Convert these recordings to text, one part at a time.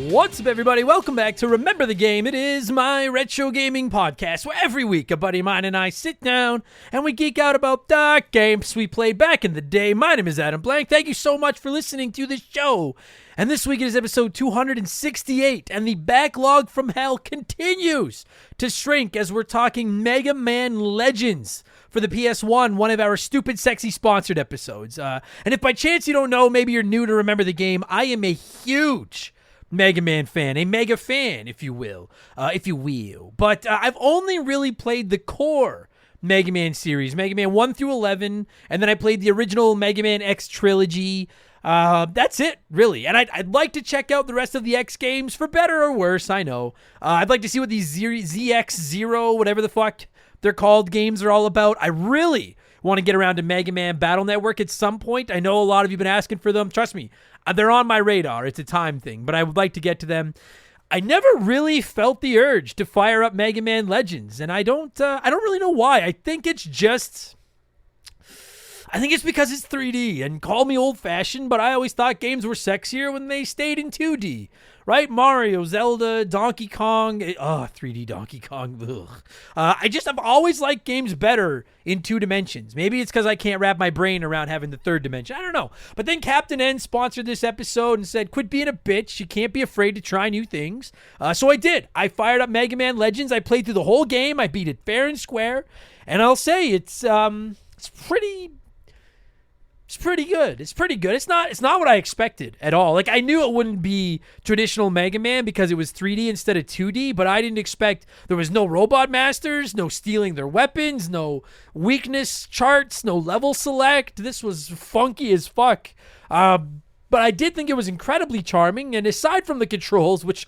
What's up, everybody? Welcome back to Remember the Game. It is my retro gaming podcast where every week a buddy of mine and I sit down and we geek out about the games we played back in the day. My name is Adam Blank. Thank you so much for listening to the show. And this week it is episode 268, and the backlog from hell continues to shrink as we're talking Mega Man Legends for the PS1, one of our stupid, sexy sponsored episodes. And if by chance you don't know, maybe you're new to Remember the Game, I am a huge Mega Man fan, a mega fan, if you will. But I've only really played the core Mega Man series, Mega Man 1 through 11, and then I played the original Mega Man X trilogy. That's it, really. And I'd like to check out the rest of the X games, for better or worse, I know. I'd like to see what these ZX0, whatever the fuck they're called, games are all about. I really want to get around to Mega Man Battle Network at some point. I know a lot of you have been asking for them. Trust me, they're on my radar. It's a time thing, but I would like to get to them. I never really felt the urge to fire up Mega Man Legends, and I don't really know why. I think it's because it's 3D, and call me old-fashioned, but I always thought games were sexier when they stayed in 2D, right? Mario, Zelda, Donkey Kong, 3D Donkey Kong, ugh. I've always liked games better in 2 dimensions. Maybe it's because I can't wrap my brain around having the 3rd dimension. I don't know. But then Captain N sponsored this episode and said, quit being a bitch. You can't be afraid to try new things. So I did. I fired up Mega Man Legends. I played through the whole game. I beat it fair and square. And I'll say it's pretty good. It's pretty good. It's not what I expected at all. Like, I knew it wouldn't be traditional Mega Man because it was 3D instead of 2D, but I didn't expect there was no Robot Masters, no stealing their weapons, no weakness charts, no level select. This was funky as fuck. But I did think it was incredibly charming, and aside from the controls, which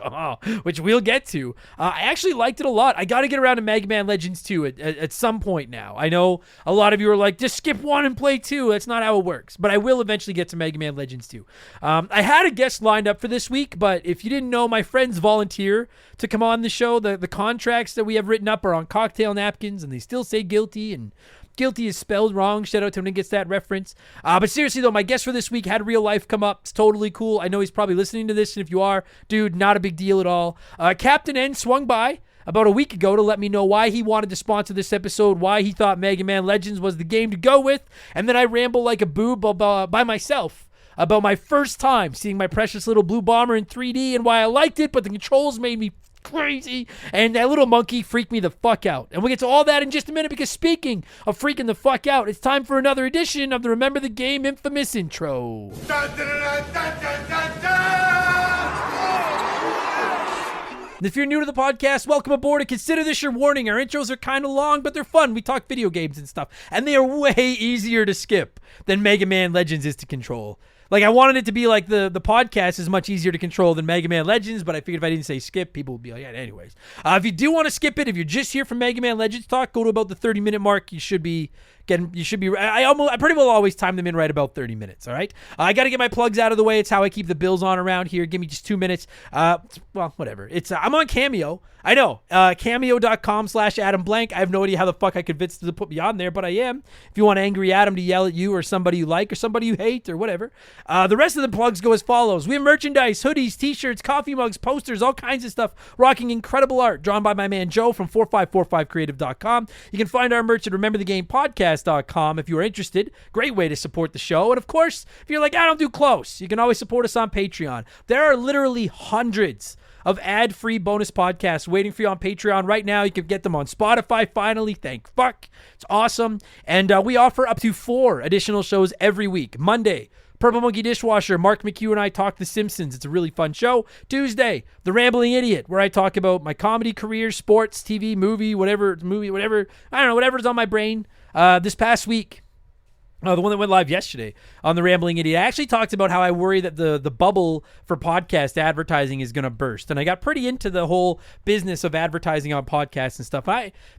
we'll get to, I actually liked it a lot. I got to get around to Mega Man Legends 2 at some point now. I know a lot of you are like, just skip 1 and play 2. That's not how it works, but I will eventually get to Mega Man Legends 2. I had a guest lined up for this week, but if you didn't know, my friends volunteer to come on the show. The contracts that we have written up are on cocktail napkins, and they still say guilty, and guilty is spelled wrong. Shout out to him who gets that reference. But seriously, though, my guest for this week had real life come up. It's totally cool. I know he's probably listening to this, and if you are, dude, not a big deal at all. Captain N swung by about a week ago to let me know why he wanted to sponsor this episode, why he thought Mega Man Legends was the game to go with, and then I ramble like a boob by myself about my first time seeing my precious little blue bomber in 3D and why I liked it, but the controls made me crazy, and that little monkey freaked me the fuck out. And we'll get to all that in just a minute, because speaking of freaking the fuck out, it's time for another edition of the Remember the Game infamous intro. If you're new to the podcast, welcome aboard, and consider this your warning. Our intros are kind of long, but they're fun. We talk video games and stuff, and they are way easier to skip than Mega Man Legends is to control. Like, I wanted it to be like the podcast is much easier to control than Mega Man Legends, but I figured if I didn't say skip, people would be like, yeah, anyways. If you do want to skip it, if you're just here for Mega Man Legends talk, go to about the 30-minute mark. I pretty well always time them in right about 30 minutes, all right? I got to get my plugs out of the way. It's how I keep the bills on around here. Give me just 2 minutes. Well, whatever. I'm on Cameo. I know. Cameo.com/Adam Blank. I have no idea how the fuck I convinced them to put me on there, but I am. If you want Angry Adam to yell at you, or somebody you like, or somebody you hate, or whatever. The rest of the plugs go as follows. We have merchandise, hoodies, t-shirts, coffee mugs, posters, all kinds of stuff, rocking incredible art drawn by my man Joe from 4545creative.com. You can find our merch at rememberthegame.podcast.com if you are interested. Great way to support the show. And of course, if you're like, I don't do close, you can always support us on Patreon. There are literally hundreds of ad-free bonus podcasts waiting for you on Patreon right now. You can get them on Spotify finally. Thank fuck. It's awesome. And we offer up to 4 additional shows every week. Monday, Purple Monkey Dishwasher, Mark McHugh and I talk The Simpsons. It's a really fun show. Tuesday, The Rambling Idiot, where I talk about my comedy career, sports, TV, whatever. I don't know, whatever's on my brain. This past week, the one that went live yesterday on The Rambling Idiot, I actually talked about how I worry that the bubble for podcast advertising is going to burst. And I got pretty into the whole business of advertising on podcasts and stuff.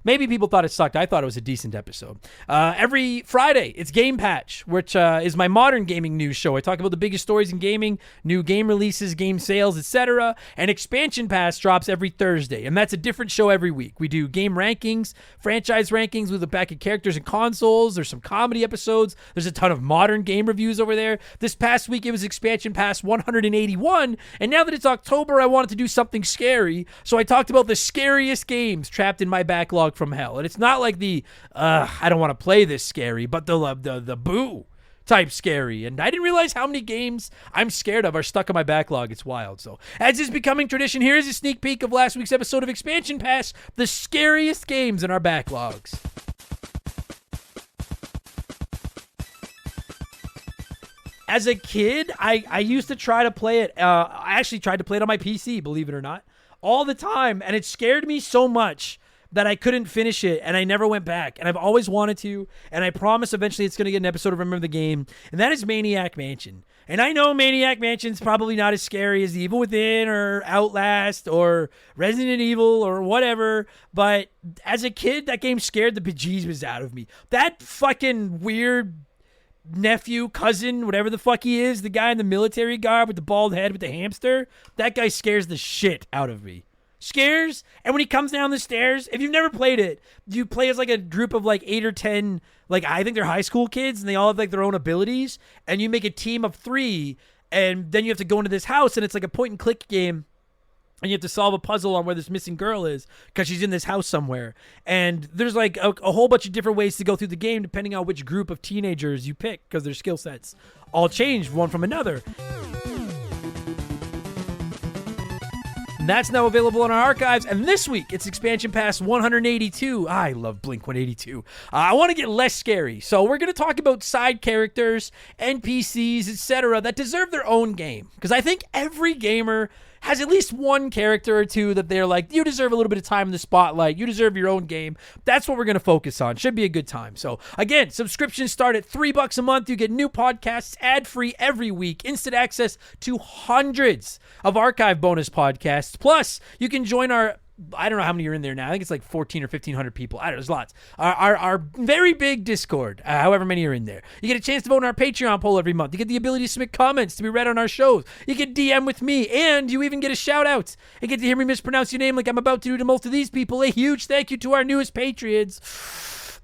Maybe people thought it sucked. I thought it was a decent episode. Every Friday, it's Game Patch, which is my modern gaming news show. I talk about the biggest stories in gaming, new game releases, game sales, etc. And Expansion Pass drops every Thursday. And that's a different show every week. We do game rankings, franchise rankings. We look back at characters and consoles. There's some comedy episodes. episodes. There's a ton of modern game reviews over there. This past week, it was Expansion Pass 181, and now that it's October, I wanted to do something scary, so I talked about the scariest games trapped in my backlog from hell. And it's not like the, I don't want to play this scary, but the boo type scary. And I didn't realize how many games I'm scared of are stuck in my backlog. It's wild. So, as is becoming tradition, here's a sneak peek of last week's episode of Expansion Pass, the scariest games in our backlogs. As a kid, I used to try to play it. I actually tried to play it on my PC, believe it or not, all the time. And it scared me so much that I couldn't finish it, and I never went back. And I've always wanted to, and I promise eventually it's going to get an episode of Remember the Game, and that is Maniac Mansion. And I know Maniac Mansion's probably not as scary as Evil Within or Outlast or Resident Evil or whatever, but as a kid, that game scared the bejesus out of me. That fucking weird nephew, cousin, whatever the fuck he is, the guy in the military garb with the bald head with the hamster, that guy scares the shit out of me. Scares, and when he comes down the stairs, if you've never played it, you play as like a group of like 8 or 10, like I think they're high school kids, and they all have like their own abilities, and you make a team of 3, and then you have to go into this house, and it's like a point and click game, and you have to solve a puzzle on where this missing girl is because she's in this house somewhere. And there's like a whole bunch of different ways to go through the game depending on which group of teenagers you pick, because their skill sets all change one from another. And that's now available in our archives. And this week, it's Expansion Pass 182. I love Blink 182. I want to get less scary. So we're going to talk about side characters, NPCs, etc. that deserve their own game. Because I think every gamer has at least one character or two that they're like, you deserve a little bit of time in the spotlight. You deserve your own game. That's what we're going to focus on. Should be a good time. So again, subscriptions start at $3 a month. You get new podcasts ad-free every week, instant access to hundreds of archive bonus podcasts. Plus, you can join our, I don't know how many are in there now. I think it's like 14 or 1,500 people. I don't know. There's lots. Our very big Discord, however many are in there. You get a chance to vote in our Patreon poll every month. You get the ability to submit comments to be read on our shows. You get DM with me, and you even get a shout out and get to hear me mispronounce your name like I'm about to do to most of these people. A huge thank you to our newest Patriots.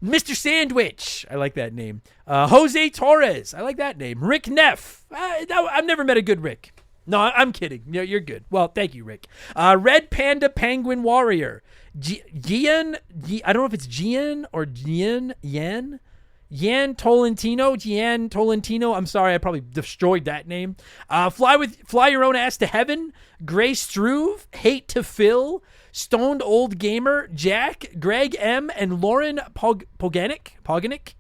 Mr. Sandwich, I like that name. Jose Torres, I like that name. Rick Neff, I've never met a good Rick. No, I'm kidding. You're good. Well, thank you, Rick. Red Panda Penguin Warrior. Gian, I don't know if it's Gian or Yan Tolentino. I'm sorry, I probably destroyed that name. Fly Your Own Ass to Heaven. Gray Struve. Hate to Fill. Stoned Old Gamer. Jack. Greg M. and Lauren Poganic.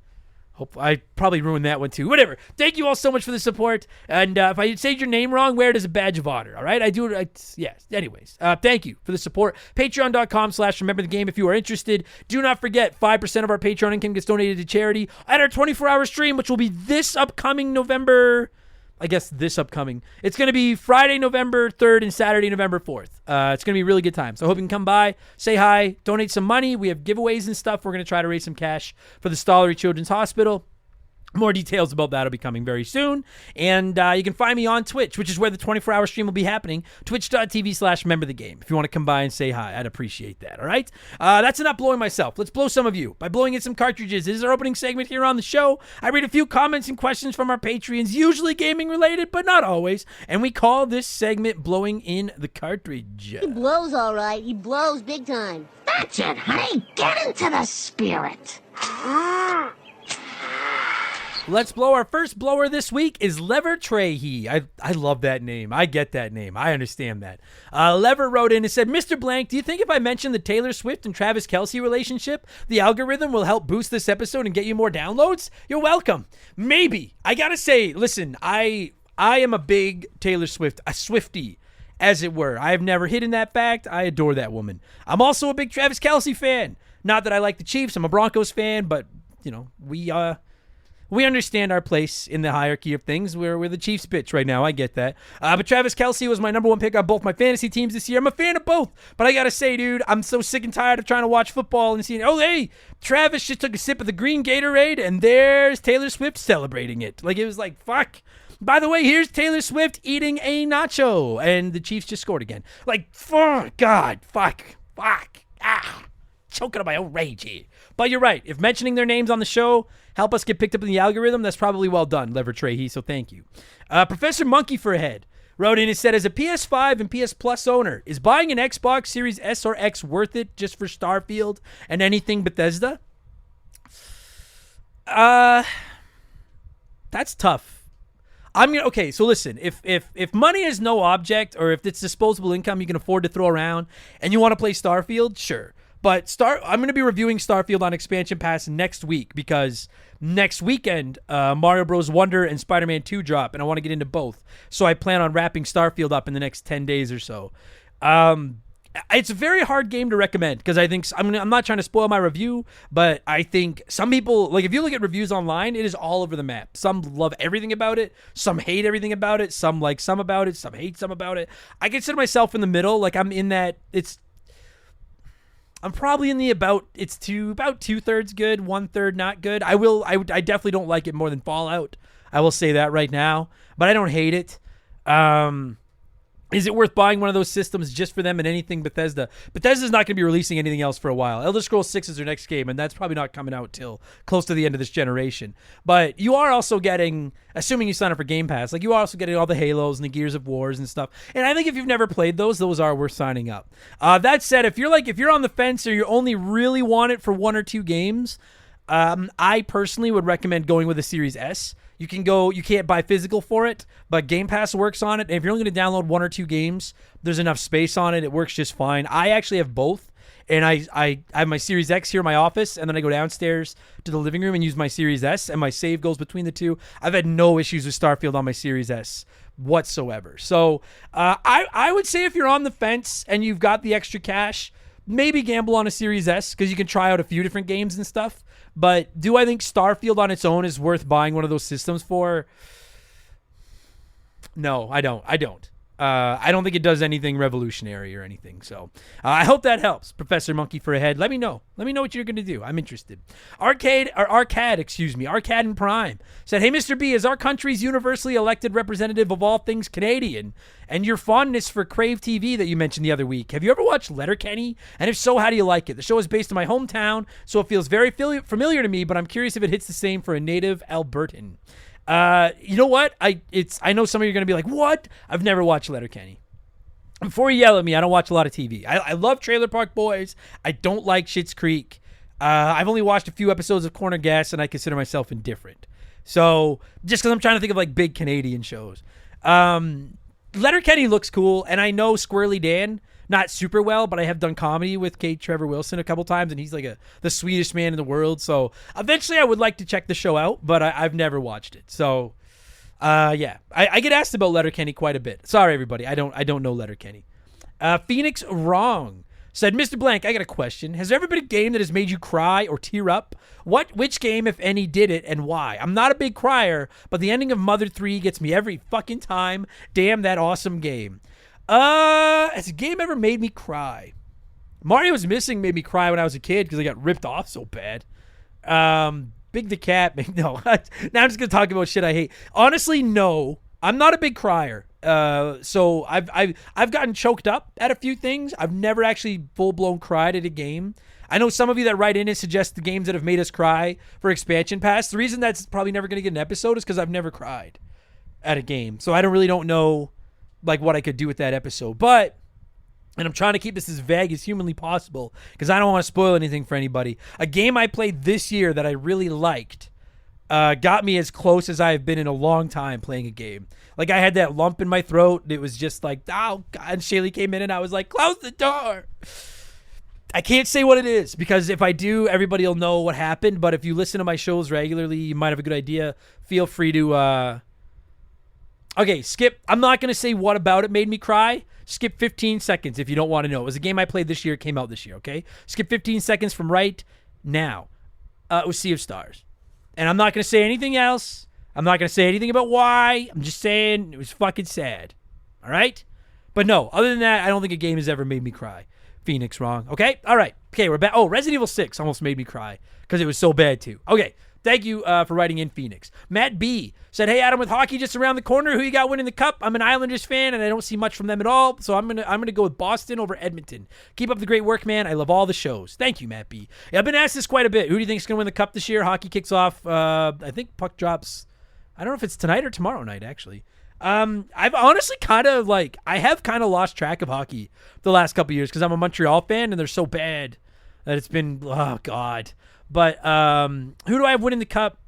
Hope I probably ruined that one too. Whatever. Thank you all so much for the support. And if I say your name wrong, wear it as a badge of honor. All right. I do it. Yes. Anyways, thank you for the support. Patreon.com/remember the game. If you are interested, do not forget 5% of our Patreon income gets donated to charity at our 24-hour stream, which will be this upcoming November. I guess this upcoming. It's going to be Friday, November 3rd and Saturday, November 4th. It's going to be a really good time. So I hope you can come by, say hi, donate some money. We have giveaways and stuff. We're going to try to raise some cash for the Stollery Children's Hospital. More details about that will be coming very soon. And you can find me on Twitch, which is where the 24-hour stream will be happening. Twitch.tv/remember the game. If you want to come by and say hi, I'd appreciate that. All right? That's enough blowing myself. Let's blow some of you by blowing in some cartridges. This is our opening segment here on the show. I read a few comments and questions from our Patreons, usually gaming related, but not always. And we call this segment Blowing in the Cartridge. He blows all right. He blows big time. That's it, honey. Get into the spirit. Let's blow. Our first blower this week is Lever Trehe. I love that name. I get that name. I understand that. Lever wrote in and said, Mr. Blank, do you think if I mention the Taylor Swift and Travis Kelce relationship, the algorithm will help boost this episode and get you more downloads? You're welcome. Maybe. I gotta say, listen, I am a big Taylor Swift, a Swiftie, as it were. I have never hidden that fact. I adore that woman. I'm also a big Travis Kelce fan. Not that I like the Chiefs. I'm a Broncos fan, but, you know, we understand our place in the hierarchy of things. We're the Chiefs bitch right now. I get that. But Travis Kelce was my number one pick on both my fantasy teams this year. I'm a fan of both. But I got to say, dude, I'm so sick and tired of trying to watch football and seeing, oh, hey, Travis just took a sip of the green Gatorade, and there's Taylor Swift celebrating it. Like, it was like, fuck. By the way, here's Taylor Swift eating a nacho, and the Chiefs just scored again. Like, fuck, God, fuck, ah. choking on my own rage here. But you're right. If mentioning their names on the show help us get picked up in the algorithm, that's probably well done, Lever Trehe, so thank you. Professor Monkey for a Head wrote in and said, as a PS5 and PS Plus owner, is buying an Xbox Series S or X worth it just for Starfield and anything Bethesda? That's tough. Okay, so listen, if money is no object, or if it's disposable income you can afford to throw around and you want to play Starfield, sure. But I'm going to be reviewing Starfield on Expansion Pass next week, because next weekend Mario Bros. Wonder and Spider-Man 2 drop, and I want to get into both. So I plan on wrapping Starfield up in the next 10 days or so. It's a very hard game to recommend, because I think I'm not trying to spoil my review, but I think some people, like, if you look at reviews online, it is all over the map. Some love everything about it, some hate everything about it, some like some about it, some hate some about it. I consider myself in the middle. Like, I'm in that I'm probably in the about 2/3 good, 1/3 not good. I definitely don't like it more than Fallout. I will say that right now, but I don't hate it. Is it worth buying one of those systems just for them and anything Bethesda? Bethesda's not going to be releasing anything else for a while. Elder Scrolls 6 is their next game, and that's probably not coming out till close to the end of this generation. But you are also getting, assuming you sign up for Game Pass, like, you are also getting all the Halos and the Gears of Wars and stuff. And I think if you've never played those are worth signing up. That said, if you're on the fence or you only really want it for one or two games, I personally would recommend going with a Series S. You can't buy physical for it, but Game Pass works on it. And if you're only going to download one or two games, there's enough space on it. It works just fine. I actually have both. And I have my Series X here in my office, and then I go downstairs to the living room and use my Series S, and my save goes between the two. I've had no issues with Starfield on my Series S whatsoever. So I would say if you're on the fence and you've got the extra cash, maybe gamble on a Series S, because you can try out a few different games and stuff. But do I think Starfield on its own is worth buying one of those systems for? No, I don't. I don't think it does anything revolutionary or anything. So I hope that helps, Professor Monkey for a Head. Let me know. Let me know what you're going to do. I'm interested. Arcade in Prime said, hey, Mr. B, as our country's universally elected representative of all things Canadian, and your fondness for Crave TV that you mentioned the other week, have you ever watched Letterkenny? And if so, how do you like it? The show is based in my hometown, so it feels very familiar to me, but I'm curious if it hits the same for a native Albertan. You know what? I know some of you are going to be like, what? I've never watched Letterkenny. Before you yell at me, I don't watch a lot of TV. I love Trailer Park Boys. I don't like Schitt's Creek. I've only watched a few episodes of Corner Gas, and I consider myself indifferent. So just because I'm trying to think of like big Canadian shows. Letterkenny looks cool, and I know Squirrely Dan not super well, but I have done comedy with Kate Trevor Wilson a couple times, and he's like the sweetest man in the world. So eventually I would like to check the show out, but I've never watched it. So yeah, I get asked about Letterkenny quite a bit. Sorry, everybody. I don't know Letterkenny. Phoenix Wrong said, Mr. Blank, I got a question. Has there ever been a game that has made you cry or tear up? Which game, if any, did it, and why? I'm not a big crier, but the ending of Mother 3 gets me every fucking time. Damn, that awesome game. Has a game ever made me cry? Mario's Missing made me cry when I was a kid because I got ripped off so bad. Big the Cat, no. Now I'm just gonna talk about shit I hate. Honestly, no. I'm not a big crier. So I've gotten choked up at a few things. I've never actually full blown cried at a game. I know some of you that write in and suggest the games that have made us cry for Expansion Pass. The reason that's probably never gonna get an episode is because I've never cried at a game. So I don't know like what I could do with that episode. But, and I'm trying to keep this as vague as humanly possible because I don't want to spoil anything for anybody. A game I played this year that I really liked got me as close as I've been in a long time playing a game. Like, I had that lump in my throat. And it was just like, oh God. And Shaylee came in and I was like, close the door. I can't say what it is because if I do, everybody will know what happened. But if you listen to my shows regularly, you might have a good idea. Feel free to okay, skip. I'm not going to say what about it made me cry. Skip 15 seconds if you don't want to know. It was a game I played this year. It came out this year, okay? Skip 15 seconds from right now. It was Sea of Stars. And I'm not going to say anything else. I'm not going to say anything about why. I'm just saying it was fucking sad. All right? But no, other than that, I don't think a game has ever made me cry. Phoenix Wrong. Okay? All right. Okay, we're back. Oh, Resident Evil 6 almost made me cry because it was so bad too. Okay, Thank you for writing in, Phoenix. Matt B said, "Hey Adam, with hockey just around the corner, who you got winning the cup? I'm an Islanders fan, and I don't see much from them at all. So I'm gonna go with Boston over Edmonton. Keep up the great work, man. I love all the shows. Thank you, Matt B. Yeah, I've been asked this quite a bit. Who do you think is gonna win the cup this year? Hockey kicks off. I think puck drops. I don't know if it's tonight or tomorrow night, actually. I've honestly I have kind of lost track of hockey the last couple of years because I'm a Montreal fan and they're so bad that it's been, oh God. But who do I have winning the cup?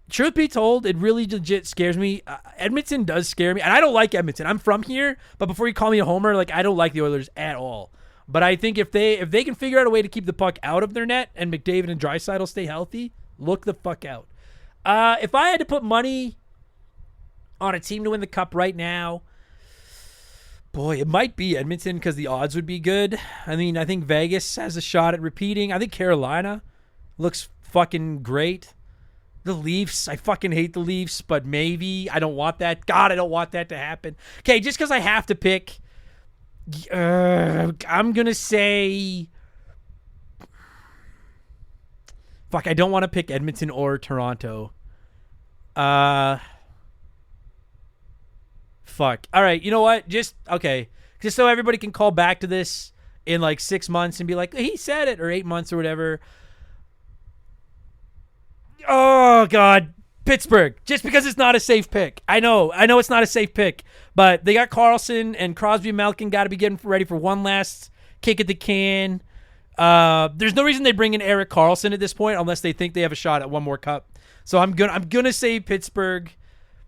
Truth be told, it really legit scares me. Edmonton does scare me, and I don't like Edmonton. I'm from here, but before you call me a homer, I don't like the Oilers at all. But I think if they can figure out a way to keep the puck out of their net and McDavid and Draisaitl stay healthy, look the fuck out. If I had to put money on a team to win the cup right now, boy, it might be Edmonton because the odds would be good. I mean, I think Vegas has a shot at repeating. I think Carolina looks fucking great. The Leafs, I fucking hate the Leafs, but maybe. I don't want that. God, I don't want that to happen. Okay, just because I have to pick, I'm going to say, fuck, I don't want to pick Edmonton or Toronto. Fuck. All right, you know what? Just so everybody can call back to this in 6 months and be like, he said it, or 8 months or whatever. Oh, God. Pittsburgh. Just because it's not a safe pick. I know it's not a safe pick, but they got Carlson and Crosby and Malkin got to be getting ready for one last kick at the can. There's no reason they bring in Erik Karlsson at this point unless they think they have a shot at one more cup. So I'm gonna say Pittsburgh.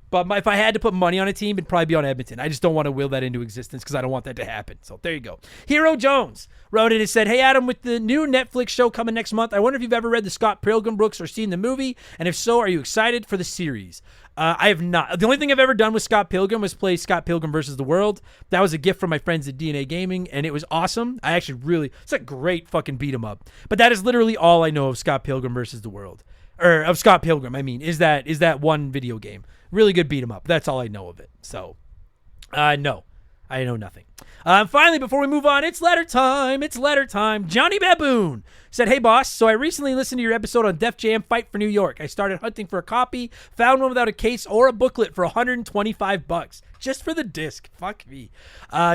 But if I had to put money on a team, it'd probably be on Edmonton. I just don't want to will that into existence because I don't want that to happen. So there you go. Hero Jones wrote in and said, "Hey, Adam, with the new Netflix show coming next month, I wonder if you've ever read the Scott Pilgrim books or seen the movie. And if so, are you excited for the series?" I have not. The only thing I've ever done with Scott Pilgrim was play Scott Pilgrim versus the World. That was a gift from my friends at DNA Gaming, and it was awesome. It's a great fucking beat 'em up. But that is literally all I know of Scott Pilgrim versus the World. Or of Scott Pilgrim, is that one video game. Really good beat 'em up. That's all I know of it. So, no. I know nothing. Finally, before we move on, it's letter time. Johnny Baboon said, "Hey, boss. So I recently listened to your episode on Def Jam Fight for New York. I started hunting for a copy, found one without a case or a booklet for $125 just for the disc. Fuck me."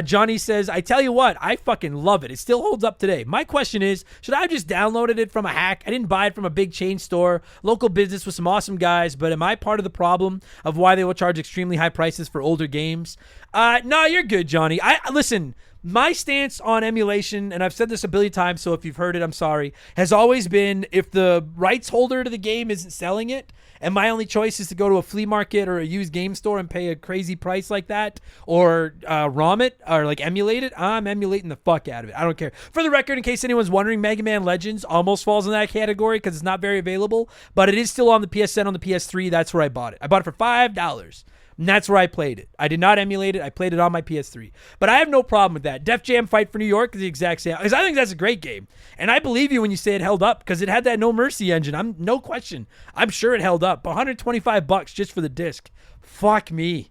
Johnny says, "I tell you what, I fucking love it. It still holds up today. My question is, should I have just downloaded it from a hack? I didn't buy it from a big chain store, local business with some awesome guys, but am I part of the problem of why they will charge extremely high prices for older games?" No, you're good, Johnny. Listen, my stance on emulation, and I've said this a billion times, so if you've heard it, I'm sorry, has always been if the rights holder to the game isn't selling it, and my only choice is to go to a flea market or a used game store and pay a crazy price like that, or ROM it, or emulate it, I'm emulating the fuck out of it. I don't care. For the record, in case anyone's wondering, Mega Man Legends almost falls in that category because it's not very available, but it is still on the PSN on the PS3. That's where I bought it. I bought it for $5. And that's where I played it. I did not emulate it. I played it on my PS3. But I have no problem with that. Def Jam Fight for New York is the exact same. Because I think that's a great game. And I believe you when you say it held up because it had that No Mercy engine. No question. I'm sure it held up. $125 just for the disc. Fuck me.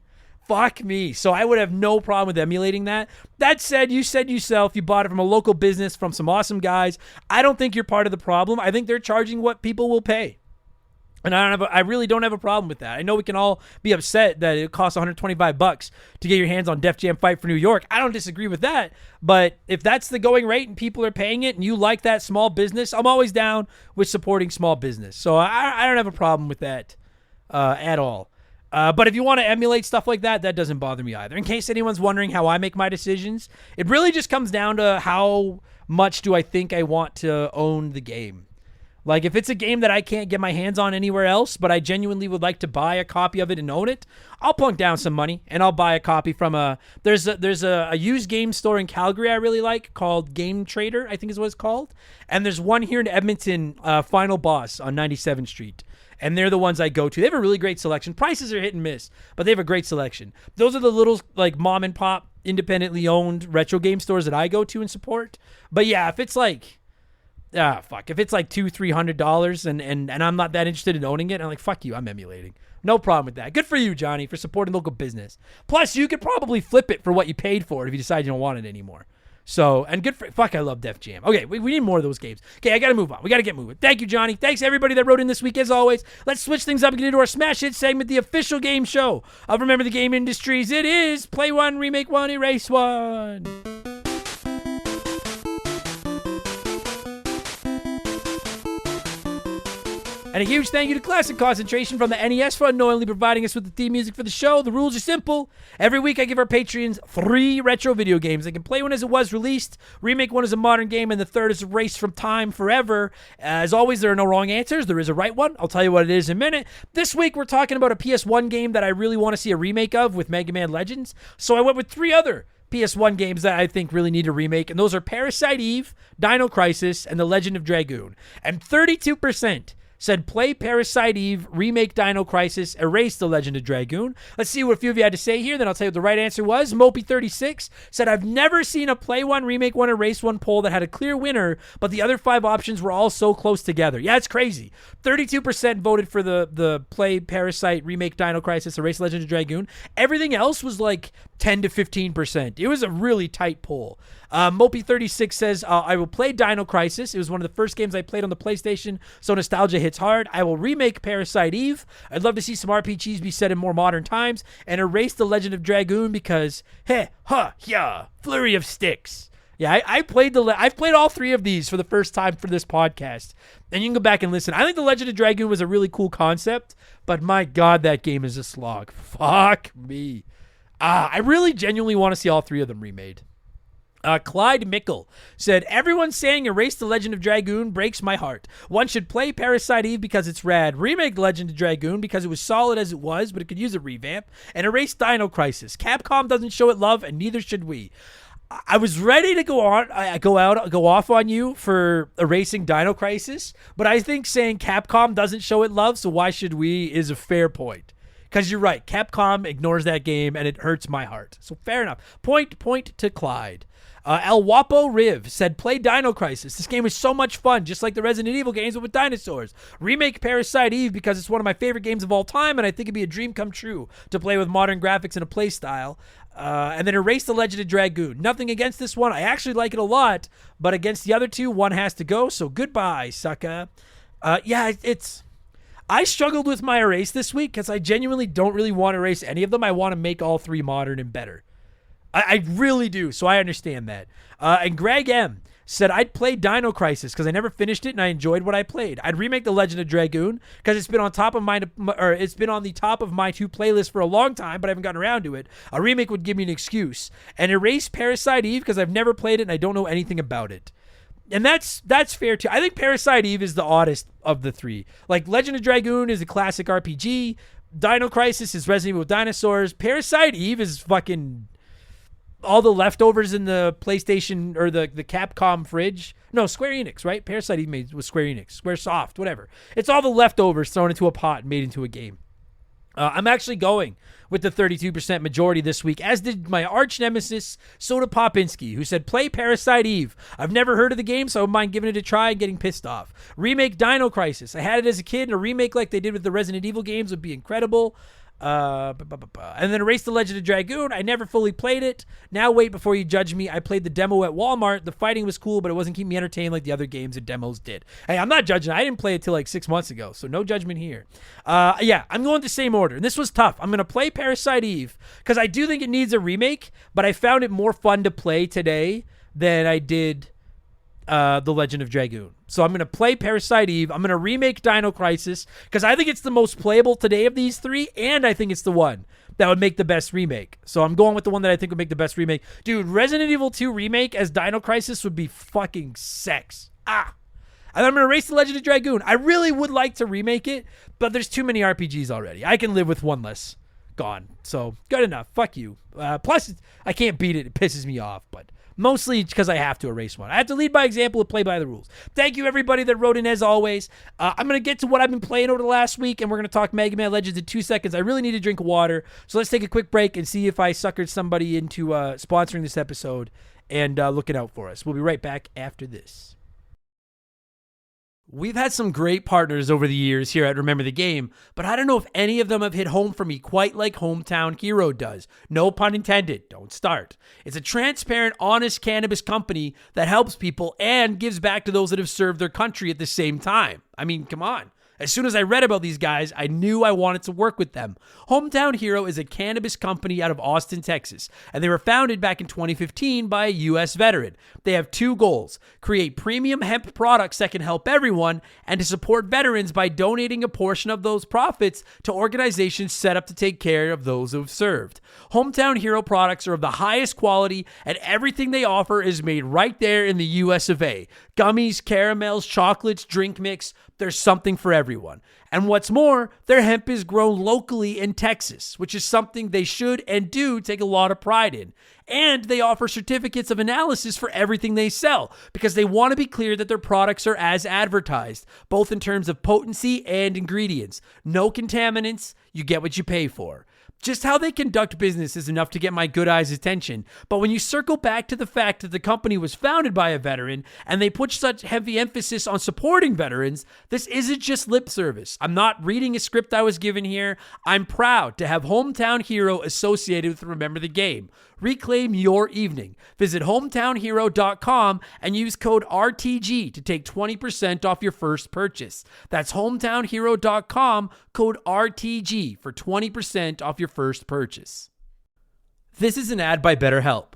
So I would have no problem with emulating that. That said yourself, you bought it from a local business from some awesome guys. I don't think you're part of the problem. I think they're charging what people will pay. And I really don't have a problem with that. I know we can all be upset that it costs $125 to get your hands on Def Jam Fight for New York. I don't disagree with that. But if that's the going rate and people are paying it and you like that small business, I'm always down with supporting small business. So I don't have a problem with that at all. But if you want to emulate stuff like that, that doesn't bother me either. In case anyone's wondering how I make my decisions, it really just comes down to how much do I think I want to own the game. If it's a game that I can't get my hands on anywhere else, but I genuinely would like to buy a copy of it and own it, I'll plunk down some money and I'll buy a copy from there's a used game store in Calgary I really like called Game Trader, I think is what it's called. And there's one here in Edmonton, Final Boss on 97th Street. And they're the ones I go to. They have a really great selection. Prices are hit and miss, but they have a great selection. Those are the little mom and pop, independently owned retro game stores that I go to and support. But yeah, if it's if it's $200-$300 and I'm not that interested in owning it, I'm fuck you, I'm emulating. No problem with that. Good for you, Johnny, for supporting local business. Plus, you could probably flip it for what you paid for it if you decide you don't want it anymore. So, and good for, fuck, I love Def Jam. Okay, we need more of those games. Okay, I got to move on. We got to get moving. Thank you, Johnny. Thanks, everybody that wrote in this week, as always. Let's switch things up and get into our Smash Hit segment, the official game show of Remember the Game Industries. It is Play One, Remake One, Erase One. And a huge thank you to Classic Concentration from the NES for unknowingly providing us with the theme music for the show. The rules are simple. Every week I give our Patreons 3 retro video games. They can play one as it was released, remake one as a modern game, and the third is erased from time forever. As always, there are no wrong answers. There is a right one. I'll tell you what it is in a minute. This week we're talking about a PS1 game that I really want to see a remake of with Mega Man Legends. So I went with 3 other PS1 games that I think really need a remake, and those are Parasite Eve, Dino Crisis, and The Legend of Dragoon. And 32% said play Parasite Eve, remake Dino Crisis, erase The Legend of Dragoon. Let's see what a few of you had to say here, then I'll tell you what the right answer was. Mopey36 said, I've never seen a play one, remake one, erase one poll that had a clear winner, but the other 5 options were all so close together. Yeah, it's crazy. 32% voted for the play Parasite, remake Dino Crisis, erase Legend of Dragoon. Everything else was like 10 to 15%. It was a really tight poll. Mopey36 says, I will play Dino Crisis. It was one of the first games I played on the PlayStation, so nostalgia hits hard. I will remake Parasite Eve. I'd love to see some RPGs be set in more modern times, and erase The Legend of Dragoon because, flurry of sticks. Yeah, I've played all 3 of these for the first time for this podcast, and you can go back and listen. I think The Legend of Dragoon was a really cool concept, but my God, that game is a slog. Fuck me. I really genuinely want to see all 3 of them remade. Clyde Mickle said, everyone saying erase The Legend of Dragoon breaks my heart. One should play Parasite Eve because it's rad, remake The Legend of Dragoon because it was solid as it was, but it could use a revamp, and erase Dino Crisis. Capcom doesn't show it love, and neither should we. I was ready to go off on you for erasing Dino Crisis, but I think saying Capcom doesn't show it love, so why should we, is a fair point. Because you're right, Capcom ignores that game, and it hurts my heart. So fair enough. Point to Clyde. El Wapo Riv said, play Dino Crisis. This game is so much fun, just like the Resident Evil games, but with dinosaurs. Remake Parasite Eve because it's one of my favorite games of all time, and I think it'd be a dream come true to play with modern graphics and a play style. And then erase The Legend of Dragoon. Nothing against this one. I actually like it a lot, but against the other 2, one has to go, so goodbye, sucker. I struggled with my erase this week because I genuinely don't really want to erase any of them. I want to make all 3 modern and better. I really do, so I understand that. And Greg M. said, I'd play Dino Crisis because I never finished it and I enjoyed what I played. I'd remake The Legend of Dragoon because it's been on the top of my 2 playlists for a long time, but I haven't gotten around to it. A remake would give me an excuse. And erase Parasite Eve because I've never played it and I don't know anything about it. And that's fair too. I think Parasite Eve is the oddest of the 3. Like, Legend of Dragoon is a classic RPG. Dino Crisis is Resident Evil with dinosaurs. Parasite Eve is fucking all the leftovers in the PlayStation or the Capcom fridge. No, Square Enix, right? Parasite Eve made with Square Enix, Squaresoft, whatever. It's all the leftovers thrown into a pot and made into a game. I'm actually going with the 32% majority this week, as did my arch nemesis, Soda Popinski, who said, play Parasite Eve. I've never heard of the game, so I don't mind giving it a try and getting pissed off. Remake Dino Crisis. I had it as a kid, and a remake like they did with the Resident Evil games would be incredible. And then erase The Legend of Dragoon. I never fully played it. Now wait before you judge me. I played the demo at Walmart. The fighting was cool, but it wasn't keeping me entertained like the other games and demos did. Hey, I'm not judging. I didn't play it till like 6 months ago, so no judgment here. I'm going the same order. And this was tough. I'm going to play Parasite Eve because I do think it needs a remake, but I found it more fun to play today than I did The Legend of Dragoon. So I'm going to play Parasite Eve. I'm going to remake Dino Crisis because I think it's the most playable today of these 3, and I think it's the one that would make the best remake. So I'm going with the one that I think would make the best remake. Dude, Resident Evil 2 remake as Dino Crisis would be fucking sex. And I'm going to erase The Legend of Dragoon. I really would like to remake it, but there's too many RPGs already. I can live with one less gone. So good enough. Fuck you. Plus, I can't beat it. It pisses me off, but mostly because I have to erase one. I have to lead by example and play by the rules. Thank you, everybody that wrote in, as always. I'm going to get to what I've been playing over the last week, and we're going to talk Mega Man Legends in 2 seconds. I really need a drink of water, so let's take a quick break and see if I suckered somebody into sponsoring this episode and looking out for us. We'll be right back after this. We've had some great partners over the years here at Remember the Game, but I don't know if any of them have hit home for me quite like Hometown Hero does. No pun intended. Don't start. It's a transparent, honest cannabis company that helps people and gives back to those that have served their country at the same time. I mean, come on. As soon as I read about these guys, I knew I wanted to work with them. Hometown Hero is a cannabis company out of Austin, Texas, and they were founded back in 2015 by a U.S. veteran. They have two goals: create premium hemp products that can help everyone, and to support veterans by donating a portion of those profits to organizations set up to take care of those who have served. Hometown Hero products are of the highest quality, and everything they offer is made right there in the U.S. of A. Gummies, caramels, chocolates, drink mix. There's something for everyone. And what's more, their hemp is grown locally in Texas, which is something they should and do take a lot of pride in. And they offer certificates of analysis for everything they sell because they want to be clear that their products are as advertised, both in terms of potency and ingredients. No contaminants, you get what you pay for. Just how they conduct business is enough to get my good eyes' attention, but when you circle back to the fact that the company was founded by a veteran and they put such heavy emphasis on supporting veterans, this isn't just lip service. I'm not reading a script I was given here. I'm proud to have Hometown Hero associated with Remember the Game. Reclaim your evening. Visit hometownhero.com and use code RTG to take 20% off your first purchase. That's hometownhero.com, code RTG for 20% off your first purchase. This is an ad by BetterHelp.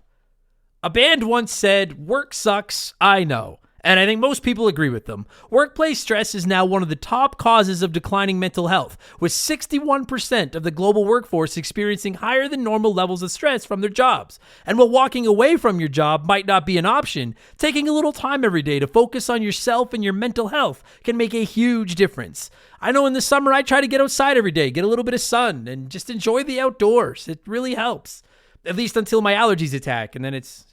A band once said, "Work sucks, I know." And I think most people agree with them. Workplace stress is now one of the top causes of declining mental health, with 61% of the global workforce experiencing higher than normal levels of stress from their jobs. And while walking away from your job might not be an option, taking a little time every day to focus on yourself and your mental health can make a huge difference. I know in the summer I try to get outside every day, get a little bit of sun, and just enjoy the outdoors. It really helps. At least until my allergies attack, and then it's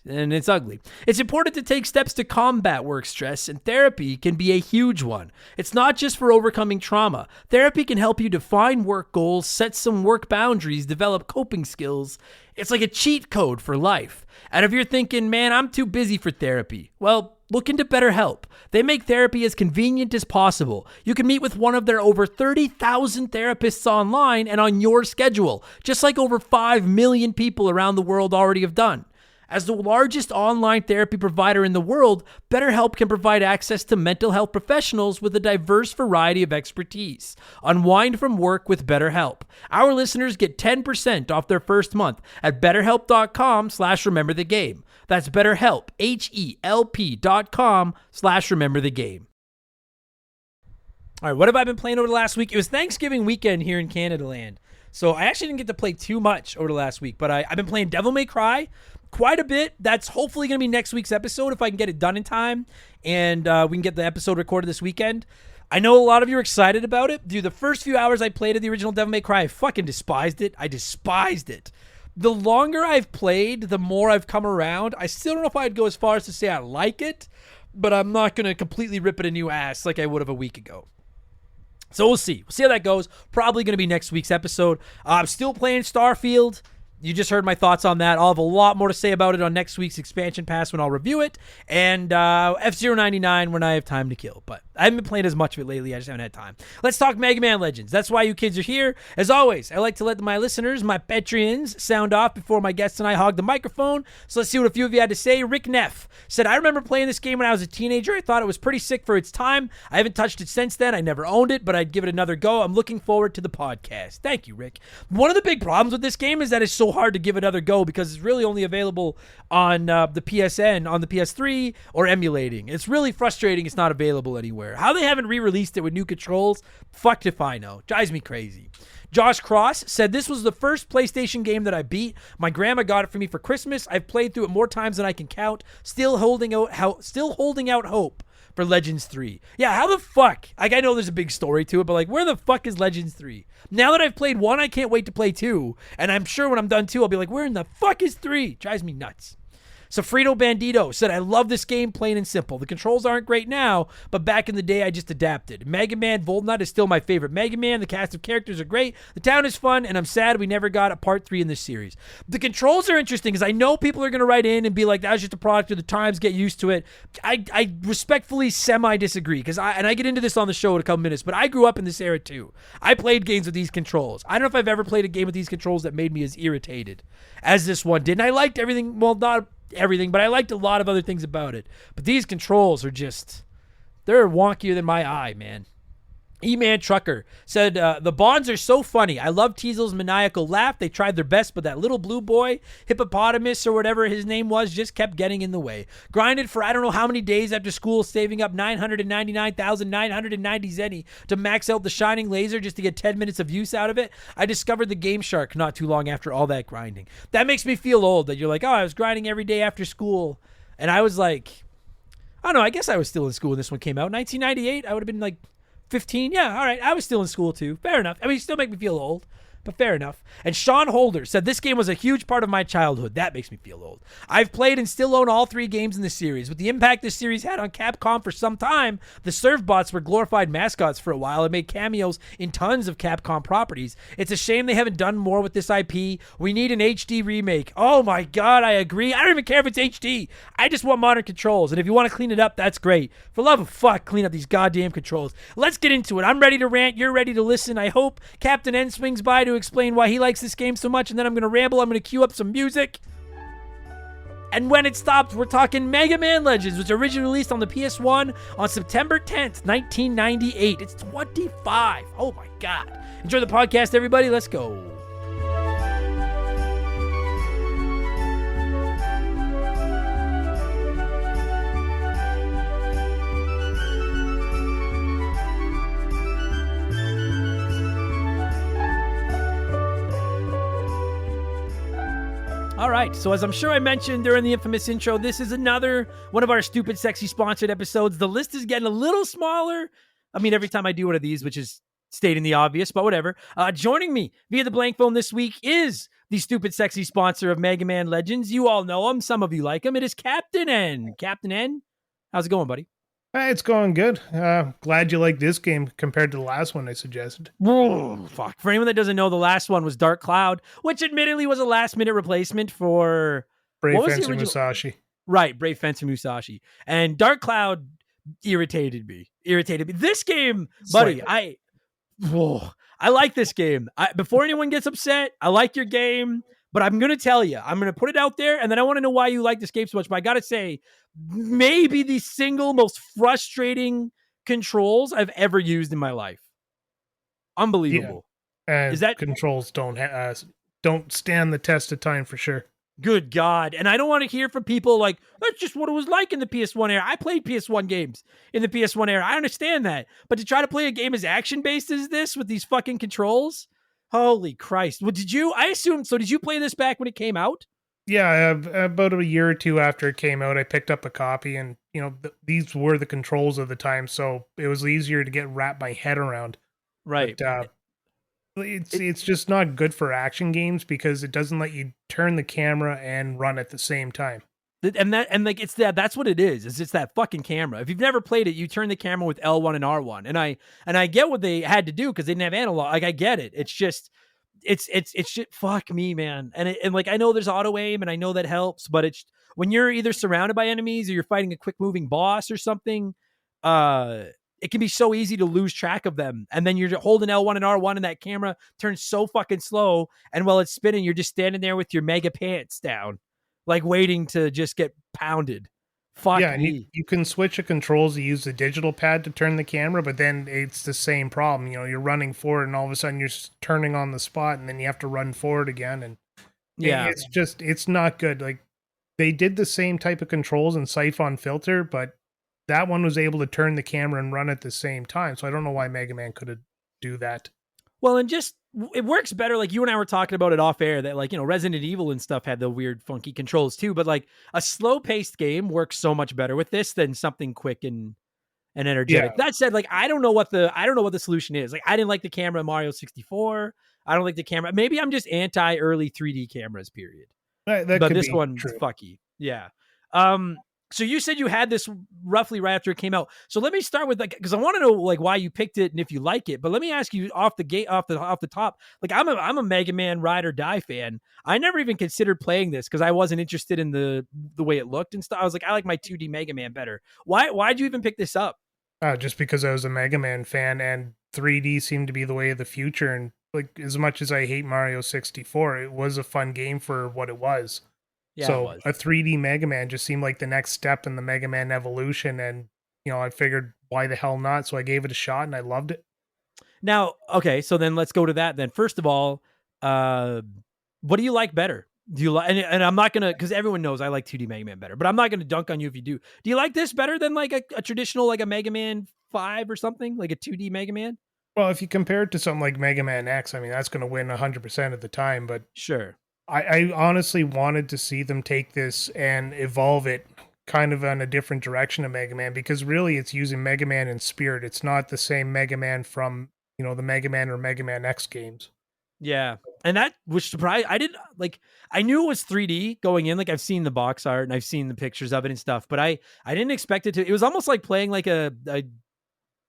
ugly. It's important to take steps to combat work stress, and therapy can be a huge one. It's not just for overcoming trauma. Therapy can help you define work goals, set some work boundaries, develop coping skills. It's like a cheat code for life. And if you're thinking, man, I'm too busy for therapy, well, look into BetterHelp. They make therapy as convenient as possible. You can meet with one of their over 30,000 therapists online and on your schedule, just like over 5 million people around the world already have done. As the largest online therapy provider in the world, BetterHelp can provide access to mental health professionals with a diverse variety of expertise. Unwind from work with BetterHelp. Our listeners get 10% off their first month at betterhelp.com/rememberthegame. That's BetterHelp, HELP.com/rememberthegame. All right, what have I been playing over the last week? It was Thanksgiving weekend here in Canada land. So I actually didn't get to play too much over the last week, but I've been playing Devil May Cry quite a bit. That's hopefully going to be next week's episode if I can get it done in time, and we can get the episode recorded this weekend. I know a lot of you are excited about it. Dude, the first few hours I played of the original Devil May Cry, I fucking despised it. I despised it. The longer I've played, the more I've come around. I still don't know if I'd go as far as to say I like it, but I'm not going to completely rip it a new ass like I would have a week ago. So we'll see. We'll see how that goes. Probably going to be next week's episode. I'm still playing Starfield. You just heard my thoughts on that. I'll have a lot more to say about it on next week's expansion pass when I'll review it. And F-Zero 99 when I have time to kill. But I haven't been playing as much of it lately. I just haven't had time. Let's talk Mega Man Legends. That's why you kids are here. As always, I like to let my listeners, my Patreons, sound off before my guests and I hog the microphone. So let's see what a few of you had to say. Rick Neff said, "I remember playing this game when I was a teenager. I thought it was pretty sick for its time. I haven't touched it since then. I never owned it, but I'd give it another go. I'm looking forward to the podcast." Thank you, Rick. One of the big problems with this game is that it's so hard to give another go because it's really only available on the PSN, on the PS3, or emulating. It's really frustrating it's not available anywhere. How they haven't re-released it with new controls, fucked if I know. Drives me crazy. Josh Cross said, "This was the first PlayStation game that I beat. My grandma got it for me for Christmas. I've played through it more times than I can count. Still holding out hope for Legends 3. Yeah, how the fuck? Like, I know there's a big story to it, but like, where the fuck is Legends 3? Now that I've played 1, I can't wait to play 2. And I'm sure when I'm done 2, I'll be like, where in the fuck is 3? Drives me nuts. Sofrito Bandito said, I love this game, plain and simple. The controls aren't great now, but back in the day, I just adapted. Mega Man Voltnut is still my favorite Mega Man. The cast of characters are great. The town is fun, and I'm sad we never got a part 3 in this series. The controls are interesting, because I know people are going to write in and be like, that was just a product of the times, get used to it. I respectfully semi-disagree, because I get into this on the show in a couple minutes, but I grew up in this era too. I played games with these controls. I don't know if I've ever played a game with these controls that made me as irritated as this one did. And I liked everything, well, not everything, but I liked a lot of other things about it. But these controls are just, they're wonkier than my eye, man. E-Man Trucker said, the Bonds are so funny. I love Teasel's maniacal laugh. They tried their best, but that little blue boy, hippopotamus or whatever his name was, just kept getting in the way. Grinded for I don't know how many days after school, saving up 999,990 zenny to max out the shining laser just to get 10 minutes of use out of it. I discovered the Game Shark not too long after all that grinding. That makes me feel old, that you're like, oh, I was grinding every day after school. And I was like, I don't know, I guess I was still in school when this one came out. 1998, I would have been like 15, yeah, all right. I was still in school too. Fair enough. I mean, you still make me feel old, but fair enough. And Sean Holder said, this game was a huge part of my childhood. That makes me feel old. I've played and still own all 3 games in the series. With the impact this series had on Capcom for some time, the Servbots were glorified mascots for a while and made cameos in tons of Capcom properties. It's a shame they haven't done more with this IP. We need an HD remake. Oh my God, I agree. I don't even care if it's HD. I just want modern controls. And if you want to clean it up, that's great. For love of fuck, clean up these goddamn controls. Let's get into it. I'm ready to rant. You're ready to listen. I hope Captain N swings by to explain why he likes this game so much, and then I'm going to ramble. I'm going to cue up some music. And when it stops, we're talking Mega Man Legends, which originally released on the PS1 on September 10th, 1998. It's 25. Oh my God. Enjoy the podcast, everybody. Let's go. All right, so as I'm sure I mentioned during the infamous intro, this is another one of our Stupid Sexy sponsored episodes. The list is getting a little smaller. I mean, every time I do one of these, which is stating the obvious, but whatever. Joining me via the blank phone this week is the Stupid Sexy sponsor of Mega Man Legends. You all know him. Some of you like him. It is Captain N. Captain N, how's it going, buddy? It's going good. Glad you like this game compared to the last one I suggested. Whoa, fuck. For anyone that doesn't know, the last one was Dark Cloud, which admittedly was a last-minute replacement for Brave Fencer Musashi. Right, Brave Fencer Musashi. And Dark Cloud irritated me. This game, buddy, I like this game. Before anyone gets upset, I like your game, but I'm going to tell you, I'm going to put it out there, and then I want to know why you like this game so much. But I got to say, maybe the single most frustrating controls I've ever used in my life. Unbelievable. Yeah. And is that controls don't stand the test of time for sure. Good God. And I don't want to hear from people like, that's just what it was like in the PS1 era. I played PS1 games in the PS1 era. I understand that. But to try to play a game as action-based as this with these fucking controls, holy Christ. Well, did you play this back when it came out? Yeah, about a year or two after it came out, I picked up a copy, and these were the controls of the time, so it was easier to wrap my head around. Right. But, it's just not good for action games because it doesn't let you turn the camera and run at the same time. That's what it is. It's that fucking camera. If you've never played it, you turn the camera with L1 and R1, and I get what they had to do because they didn't have analog. Like I get it. It's just. It's shit. Fuck me, man. And I know there's auto aim and I know that helps, but it's when you're either surrounded by enemies or you're fighting a quick moving boss or something, it can be so easy to lose track of them. And then you're holding L1 and R1 and that camera turns so fucking slow. And while it's spinning, you're just standing there with your mega pants down, like waiting to just get pounded. Fuck yeah, me. And you can switch the controls to use the digital pad to turn the camera, but then it's the same problem. You're running forward and all of a sudden you're turning on the spot and then you have to run forward again. And yeah, it's not good. Like they did the same type of controls in Siphon Filter, but that one was able to turn the camera and run at the same time. So I don't know why Mega Man couldn't do that. Well, and just it works better. Like you and I were talking about it off air that Resident Evil and stuff had the weird funky controls too, but like a slow paced game works so much better with this than something quick and energetic. Yeah. That said, like I don't know what the solution is. Like I didn't like the camera in Mario 64. I don't like the camera. Maybe I'm just anti early 3D cameras, period. That but could this be one's true. fucky. Yeah. So you said you had this roughly right after it came out. So let me start with like, because I want to know like why you picked it and if you like it. But let me ask you off the gate, off the top. Like I'm a Mega Man Ride or Die fan. I never even considered playing this because I wasn't interested in the way it looked and stuff. I was like, I like my 2D Mega Man better. Why'd you even pick this up? Just because I was a Mega Man fan and 3D seemed to be the way of the future. And like as much as I hate Mario 64, it was a fun game for what it was. Yeah, it So was. a 3D Mega Man just seemed like the next step in the Mega Man evolution, and I figured why the hell not? So I gave it a shot, and I loved it. Now, okay, so then let's go to that then. First of all, uh, what do you like better? Do you like, and I'm not gonna, because everyone knows I like 2D Mega Man better, but I'm not gonna dunk on you if you do. Do you like this better than like a traditional, like a Mega Man 5 or something, like a 2D Mega Man? Well, if you compare it to something like Mega Man X, I mean that's going to win 100% of the time. But Sure. I honestly wanted to see them take this and evolve it kind of in a different direction of Mega Man, because really it's using Mega Man in spirit. It's not the same Mega Man from the Mega Man or Mega Man X games. Yeah. And that was surprised. I didn't like, I knew it was 3D going in. Like I've seen the box art and I've seen the pictures of it and stuff, but I didn't expect it to. It was almost like playing like a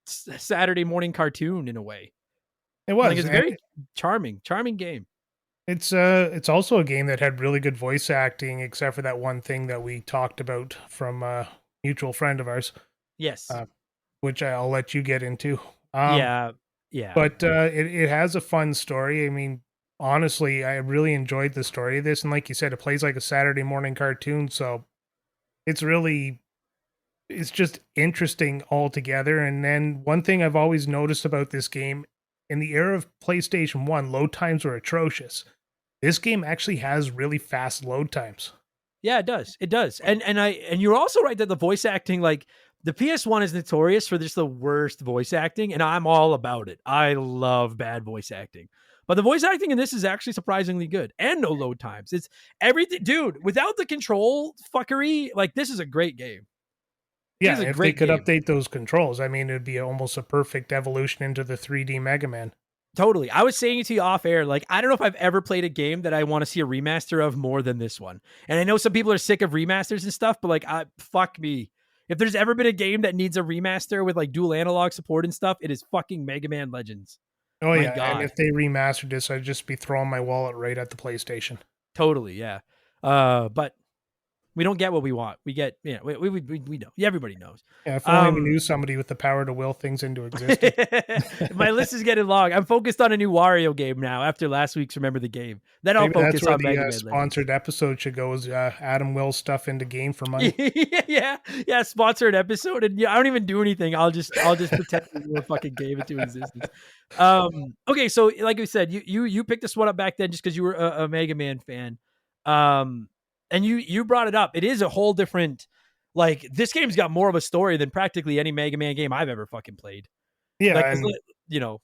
Saturday morning cartoon in a way. It Like was, it's and very charming game. it's also a game that had really good voice acting, except for that one thing that we talked about from a mutual friend of ours, Yes. uh, which I'll let you get into. Um, Yeah. Yeah. but it has a fun story. I mean, honestly, I really enjoyed the story of this, and like you said, it plays like a Saturday morning cartoon, so it's really it's just interesting altogether. And then one thing I've always noticed about this game, in the era of PlayStation 1, load times were atrocious. This game actually has really fast load times. Yeah, it does. It does. And you're also right that the voice acting, like the PS1 is notorious for just the worst voice acting, and I'm all about it. I love bad voice acting. But the voice acting in this is actually surprisingly good. And no load times. It's everything, dude, without the control fuckery, like this is a great game. It is Yeah, a if they great could game. update those controls, I mean, it'd be almost a perfect evolution into the 3D Mega Man. Totally. I was saying it to you off air. Like, I don't know if I've ever played a game that I want to see a remaster of more than this one. And I know some people are sick of remasters and stuff, but like, fuck me. If there's ever been a game that needs a remaster with like dual analog support and stuff, it is fucking Mega Man Legends. Oh My yeah, and God. if they remastered this, I'd just be throwing my wallet right at the PlayStation. Totally. Yeah. But we don't get what we want. We get, we know. Yeah, everybody knows. Yeah, if only we knew somebody with the power to will things into existence. My list is getting long. I'm focused on a new Wario game now after last week's Remember the Game. Then I'll Maybe that's focus where on the Mega Man Legends. sponsored episode should go, is Adam Will stuff into game for money. yeah, sponsored episode, and yeah, I don't even do anything. I'll just pretend we fucking gave it to existence. Okay, so like we said, you picked this one up back then just because you were a Mega Man fan, and you brought it up. It is a whole different. Like this game's got more of a story than practically any Mega Man game I've ever fucking played. Yeah, Like, and you know,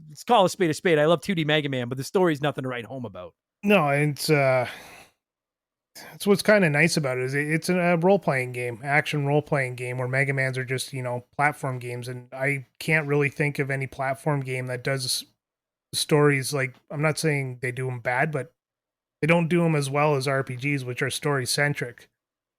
let's call a spade a spade. I love 2D Mega Man, but the story's nothing to write home about. no, it's what's kind of nice about it is it's a role playing game, action role playing game, where Mega Mans are just platform games, and I can't really think of any platform game that does stories like, I'm not saying they do them bad, but they don't do them as well as RPGs, which are story centric.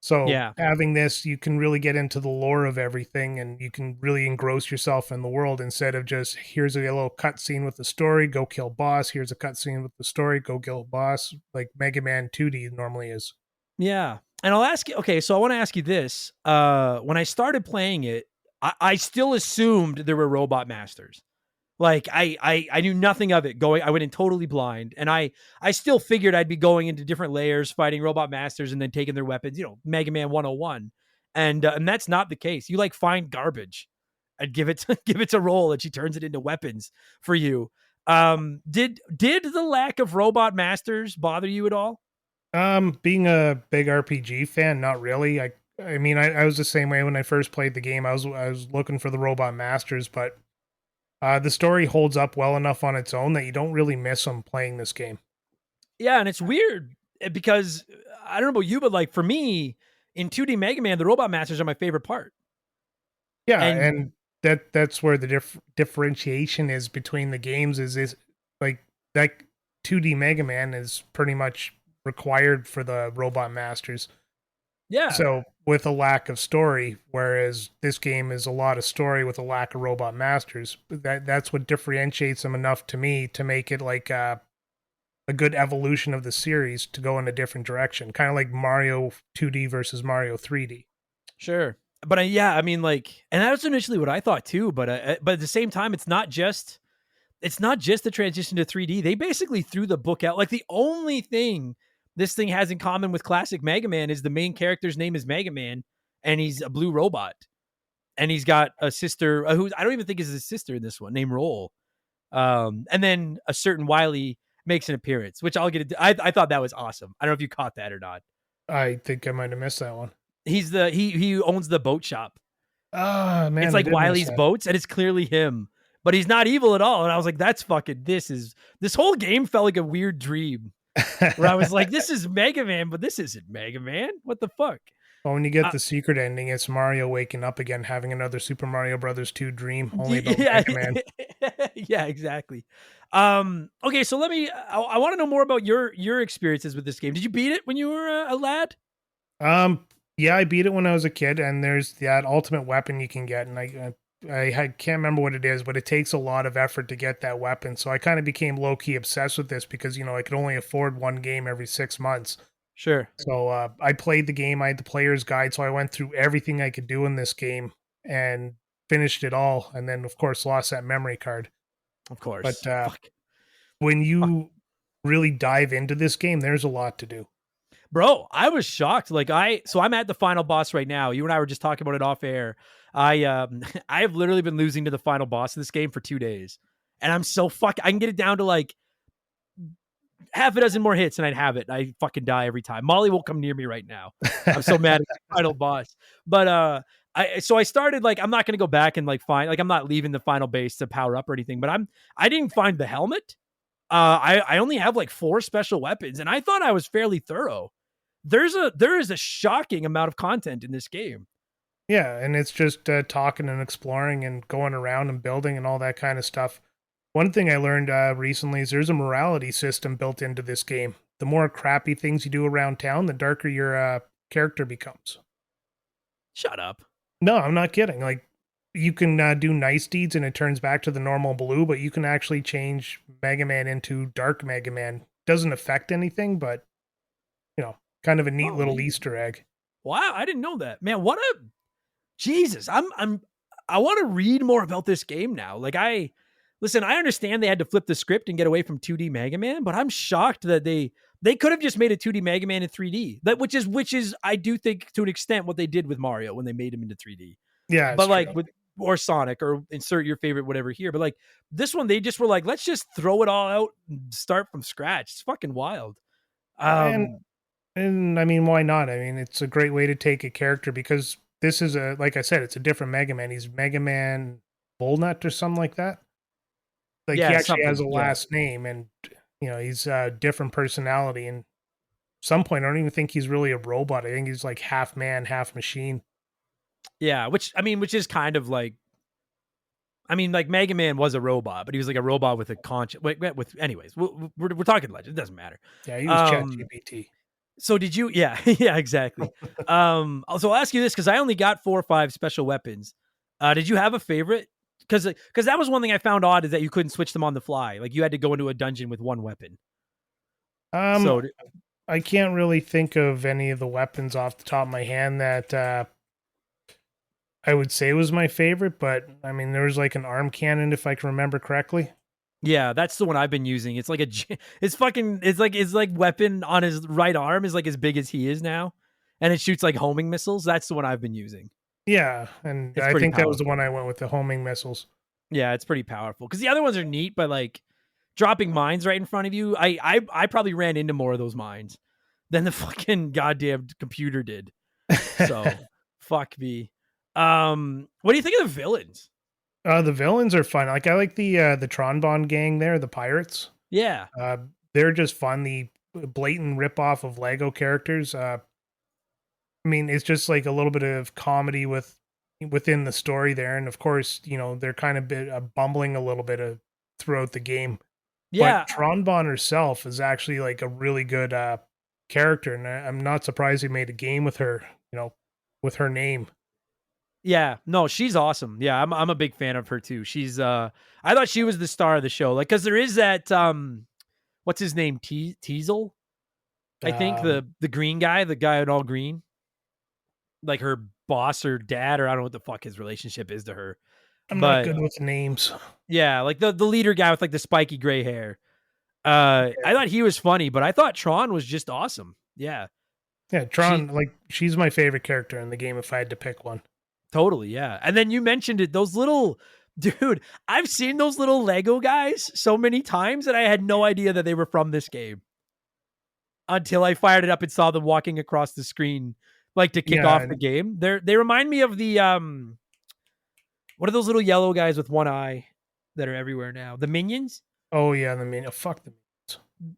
So Yeah. having this, you can really get into the lore of everything, and you can really engross yourself in the world instead of just, here's a little cutscene with the story, go kill boss. Here's a cutscene with the story, go kill boss. Like Mega Man 2D normally is. Yeah. And I'll ask you, okay, so I want to ask you this. When I started playing it, I still assumed there were robot masters. Like I knew nothing of it going. I went in totally blind, and I still figured I'd be going into different layers, fighting robot masters, and then taking their weapons. Mega Man 101, and that's not the case. You like find garbage and give it to, give it to roll, and she turns it into weapons for you. Did the lack of robot masters bother you at all? Being a big RPG fan, not really. I mean, I was the same way when I first played the game. I was looking for the robot masters, but the story holds up well enough on its own that you don't really miss them playing this game. Yeah, and it's weird because I don't know about you, but like for me in 2D Mega Man, the robot masters are my favorite part. Yeah, And and that's where the differentiation is between the games. Is like that 2D Mega Man is pretty much required for the robot masters. Yeah. So with a lack of story, whereas this game is a lot of story with a lack of robot masters, that's what differentiates them enough to me to make it like a good evolution of the series to go in a different direction, kind of like Mario 2D versus Mario 3D. Sure. But yeah, I mean, like, and that was initially what I thought too. But at the same time, it's not just the transition to 3D. They basically threw the book out. Like the only thing this thing has in common with classic Mega Man is the main character's name is Mega Man, and he's a blue robot, and he's got a sister who I don't even think is his sister in this one, named Roll. And then a certain Wily makes an appearance, which I'll get into. I thought that was awesome. I don't know if you caught that or not. I think I might have missed that one. He owns the boat shop. Ah, man, It's I like did miss Wily's boats, and it's clearly him, but he's not evil at all. And I was like, that's fucking. This whole game felt like a weird dream where I was like, this is Mega Man, but this isn't Mega Man. What the fuck? Well, when you get Uh, the secret ending, it's Mario waking up again, having another Super Mario Brothers 2 dream, only about yeah, Mega Man. yeah, exactly. Okay, so I want to know more about your experiences with this game. Did you beat it when you were a lad? Yeah, I beat it when I was a kid, and there's that ultimate weapon you can get, and can't remember what it is, but it takes a lot of effort to get that weapon. So I kind of became low key obsessed with this because I could only afford one game every 6 months. Sure. So I played the game. I had the player's guide, so I went through everything I could do in this game and finished it all. And then, of course, lost that memory card. Of course. But Fuck. when you really dive into this game, there's a lot to do. Bro, I was shocked. So I'm at the final boss right now. You and I were just talking about it off air. I have literally been losing to the final boss of this game for 2 days. And I'm so I can get it down to like half a dozen more hits and I'd have it. I fucking die every time. Molly won't come near me right now. I'm so mad at the final boss. But I started I'm not gonna go back and find I'm not leaving the final base to power up or anything, but I didn't find the helmet. I only have 4 special weapons, and I thought I was fairly thorough. There is a shocking amount of content in this game. Yeah, and it's just talking and exploring and going around and building and all that kind of stuff. One thing I learned recently is there's a morality system built into this game. The more crappy things you do around town, the darker your character becomes. Shut up. No, I'm not kidding. You can do nice deeds and it turns back to the normal blue, but you can actually change Mega Man into Dark Mega Man. Doesn't affect anything, but kind of a neat little Easter egg. Wow, I didn't know that. Man, what a Jesus. I want to read more about this game now. Listen, I understand they had to flip the script and get away from 2D Mega Man, but I'm shocked that they could have just made a 2D Mega Man in 3D. Which is I do think to an extent what they did with Mario when they made him into 3D. Yeah, But or Sonic, or insert your favorite whatever here. But this one, they just were let's just throw it all out and start from scratch. It's fucking wild. And I mean, why not? I mean, it's a great way to take a character because this is like I said, it's a different Mega Man. He's Mega Man Bullnut or something like that. He actually has a last name, and he's a different personality. And at some point, I don't even think he's really a robot. I think he's half man, half machine. Yeah, which is kind of Mega Man was a robot, but he was a robot with a conscience. Anyways, we're talking legend. It doesn't matter. Yeah, he was ChatGPT. So did you? Yeah, yeah, exactly. So I'll ask you this because I only got 4 or 5 special weapons. Did you have a favorite? Because that was one thing I found odd is that you couldn't switch them on the fly. You had to go into a dungeon with one weapon. I can't really think of any of the weapons off the top of my hand that I would say was my favorite, but I mean, there was an arm cannon, if I can remember correctly. Yeah, that's the one I've been using. It's it's weapon on his right arm is as big as he is now, and it shoots homing missiles. That's the one I've been using. Yeah, and I think that was the one I went with, the homing missiles. Yeah, it's pretty powerful because the other ones are neat, but dropping mines right in front of you, I probably ran into more of those mines than the fucking goddamn computer did. So fuck me. What do you think of the villains? The villains are fun. I like the Tronbon gang there, the pirates. Yeah. They're just fun. The blatant ripoff of Lego characters. I mean, it's just a little bit of comedy within the story there, and of course, they're kind of bumbling a little bit throughout the game. Yeah. But Tronbon herself is actually a really good character, and I'm not surprised they made a game with her. with her name. Yeah, no, she's awesome. Yeah, I'm a big fan of her too. She's I thought she was the star of the show. Like, cause there is that what's his name? Teasel? I think Um, the green guy, the guy in all green. Like her boss or dad, or I don't know what the fuck his relationship is to her. I'm not But good with names. yeah, like the leader guy with like the spiky gray hair. I thought he was funny, but I thought Tron was just awesome. Yeah. Yeah, She Tron, like she's my favorite character in the game if I had to pick one. totally, yeah. And then you mentioned it, those little dude, I've seen those little Lego guys so many times and I had no idea that they were from this game until I fired it up and saw them walking across the screen like to kick Yeah, off the and game. They remind me of the what are those little yellow guys with one eye that are everywhere now? The Minions? oh yeah, fuck the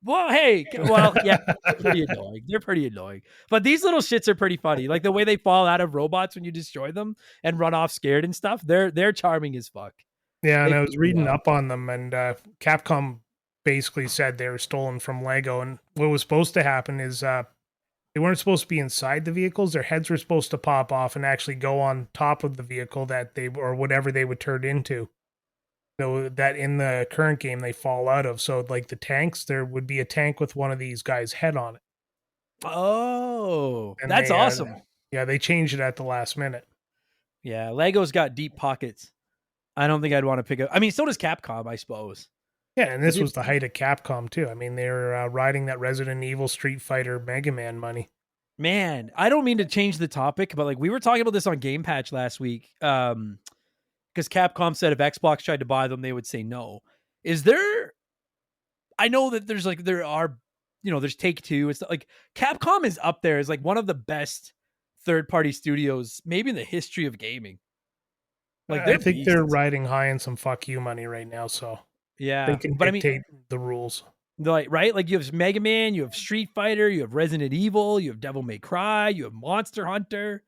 Well, hey, well, yeah, they're pretty annoying. They're pretty annoying. But these little shits are pretty funny. Like the way they fall out of robots when you destroy them and run off scared and stuff. They're charming as fuck. Yeah, and They I fit was me reading well. up on them, and Capcom basically said they were stolen from Lego. And what was supposed to happen is they weren't supposed to be inside the vehicles. Their heads were supposed to pop off and actually go on top of the vehicle that they or whatever they would turn into. So that in the current game they fall out of. So like the tanks, there would be a tank with one of these guys' head on it, Oh, and that's they awesome. yeah, they changed it at the last minute. Yeah, Lego's got deep pockets. I don't think I'd want to pick up. I mean, so does Capcom, I suppose. Yeah, and But this was the height of Capcom too. I mean, they were riding that Resident Evil, Street Fighter, Mega Man money. man, I don't mean to change the topic, but like we were talking about this on Game Patch last week. Because Capcom said if Xbox tried to buy them, they would say no. Is there I know that there's like there are, there's Take Two. It's like Capcom is up there as like one of the best third party studios, maybe in the history of gaming. Like I they're think they're beasts. riding high on some fuck you money right now, so they Yeah, can but I mean, dictate the rules. like right, like you have Mega Man, you have Street Fighter, you have Resident Evil, you have Devil May Cry, you have Monster Hunter.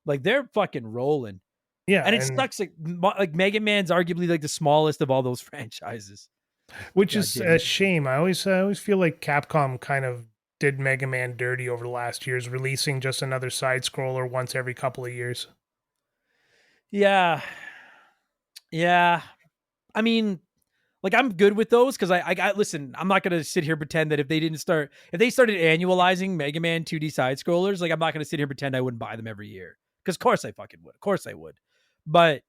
Like they're fucking rolling, Yeah, and it and sucks. Like Mega Man's arguably like the smallest of all those franchises. which God is damn a it. shame. I always feel like Capcom kind of did Mega Man dirty over the last years, releasing just another side scroller once every couple of years. Yeah, yeah. I mean, like I'm good with those because I listen. I'm not gonna sit here and pretend that if they started annualizing Mega Man 2D side scrollers, like I'm not gonna sit here and pretend I wouldn't buy them every year because of course I fucking would. Of course I would. But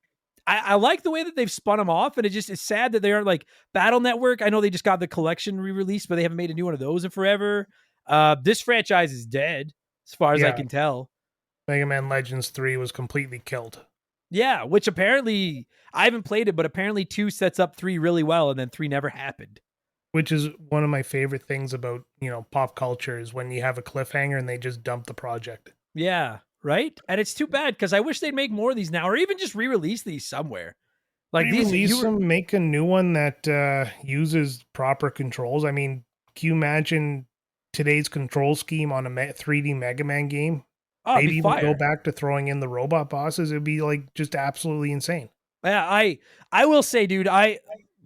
I like the way that they've spun them off, and it's sad that they aren't like Battle Network. I know they just got the collection re-released, but they haven't made a new one of those in forever. This franchise is dead as far as I Yeah, can tell. Mega Man Legends 3 was completely killed, Yeah, which apparently I haven't played it, but apparently 2 sets up 3 really well, and then 3 never happened. which is one of my favorite things about, pop culture is when you have a cliffhanger and they just dump the project. Yeah, right? And it's too bad because I wish they'd make more of these now, or even just re-release these somewhere. Like these, Re-release them, make a new one that uses proper controls. I mean, can you imagine today's control scheme on a 3D Mega Man game? oh, it'd be Maybe even go fire. back to throwing in the robot bosses. It'd be like just absolutely insane. Yeah, I will say, dude, I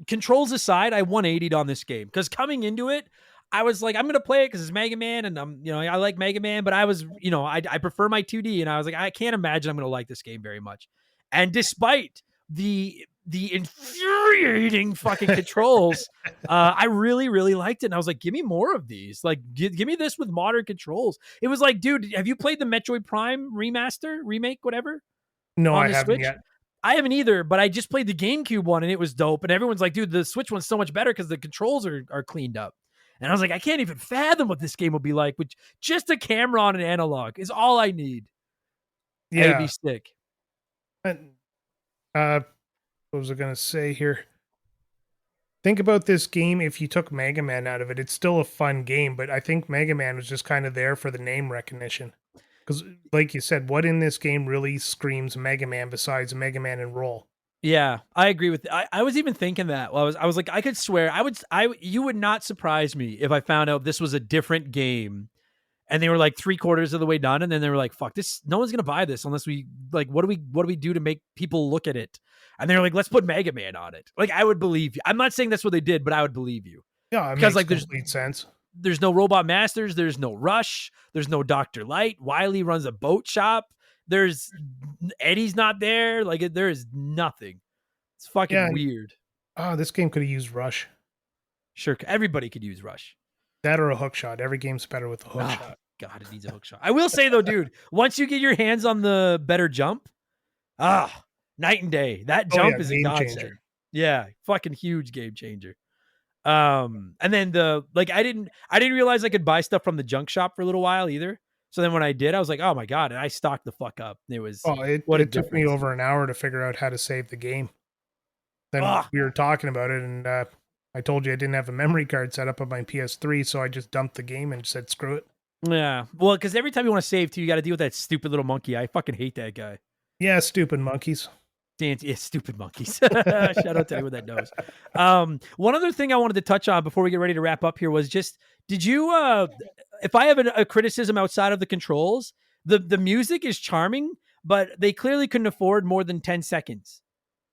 controls aside, I 180'd on this game because coming into it, I was like, I'm gonna play it because it's Mega Man, and I like Mega Man, but I was, I prefer my 2D, and I was like, I can't imagine I'm gonna like this game very much. And despite the infuriating fucking controls, I really really liked it, and I was like, give me more of these, like give me this with modern controls. It was like, dude, have you played the Metroid Prime remaster, remake, whatever No, on I the haven't Switch? yet. I haven't either, but I just played the GameCube one and it was dope. And everyone's like, dude, the Switch one's so much better because the controls are cleaned up. And I was like, I can't even fathom what this game will be like with just a camera on an analog is all I need. A B Yeah. stick. And, what was I gonna say here? Think about this game. If you took Mega Man out of it, it's still a fun game, but I think Mega Man was just kind of there for the name recognition. Because, like you said, what in this game really screams Mega Man besides Mega Man and Roll? Yeah, I agree with. I was even thinking that. Well, I was like, I could swear, you would not surprise me if I found out this was a different game and they were like 3/4 of the way done, and then they were like, "Fuck this! No one's gonna buy this unless we like. What do we do to make people look at it?" And they're like, "Let's put Mega Man on it." Like, I would believe you. I'm not saying that's what they did, but I would believe you Yeah, it because makes like there's complete sense. there's no Robot Masters. There's no Rush. There's no Dr. Light. Wiley runs a boat shop. There's Eddie's not there. Like there is nothing. It's fucking Yeah. weird. This game could have used Rush. Sure, everybody could use Rush. That or a hook shot. Every game's better with a hook shot. God, it needs a hook shot. I will say though, dude, once you get your hands on the better jump, night and day. That jump is a godsend. Yeah, fucking huge game changer. And then I didn't realize I could buy stuff from the junk shop for a little while either. So then when I did, I was like, oh my God, and I stocked the fuck up. It took me over an hour to figure out how to save the game. Then we were talking about it, and I told you I didn't have a memory card set up on my PS3, so I just dumped the game and said, screw it. Yeah. Well, because every time you want to save too, you got to deal with that stupid little monkey. I fucking hate that guy. Yeah, stupid monkeys. Stupid monkeys. Shout out to anyone that knows. One other thing I wanted to touch on before we get ready to wrap up here was just, did you, if I have a criticism outside of the controls, the music is charming, but they clearly couldn't afford more than 10 seconds.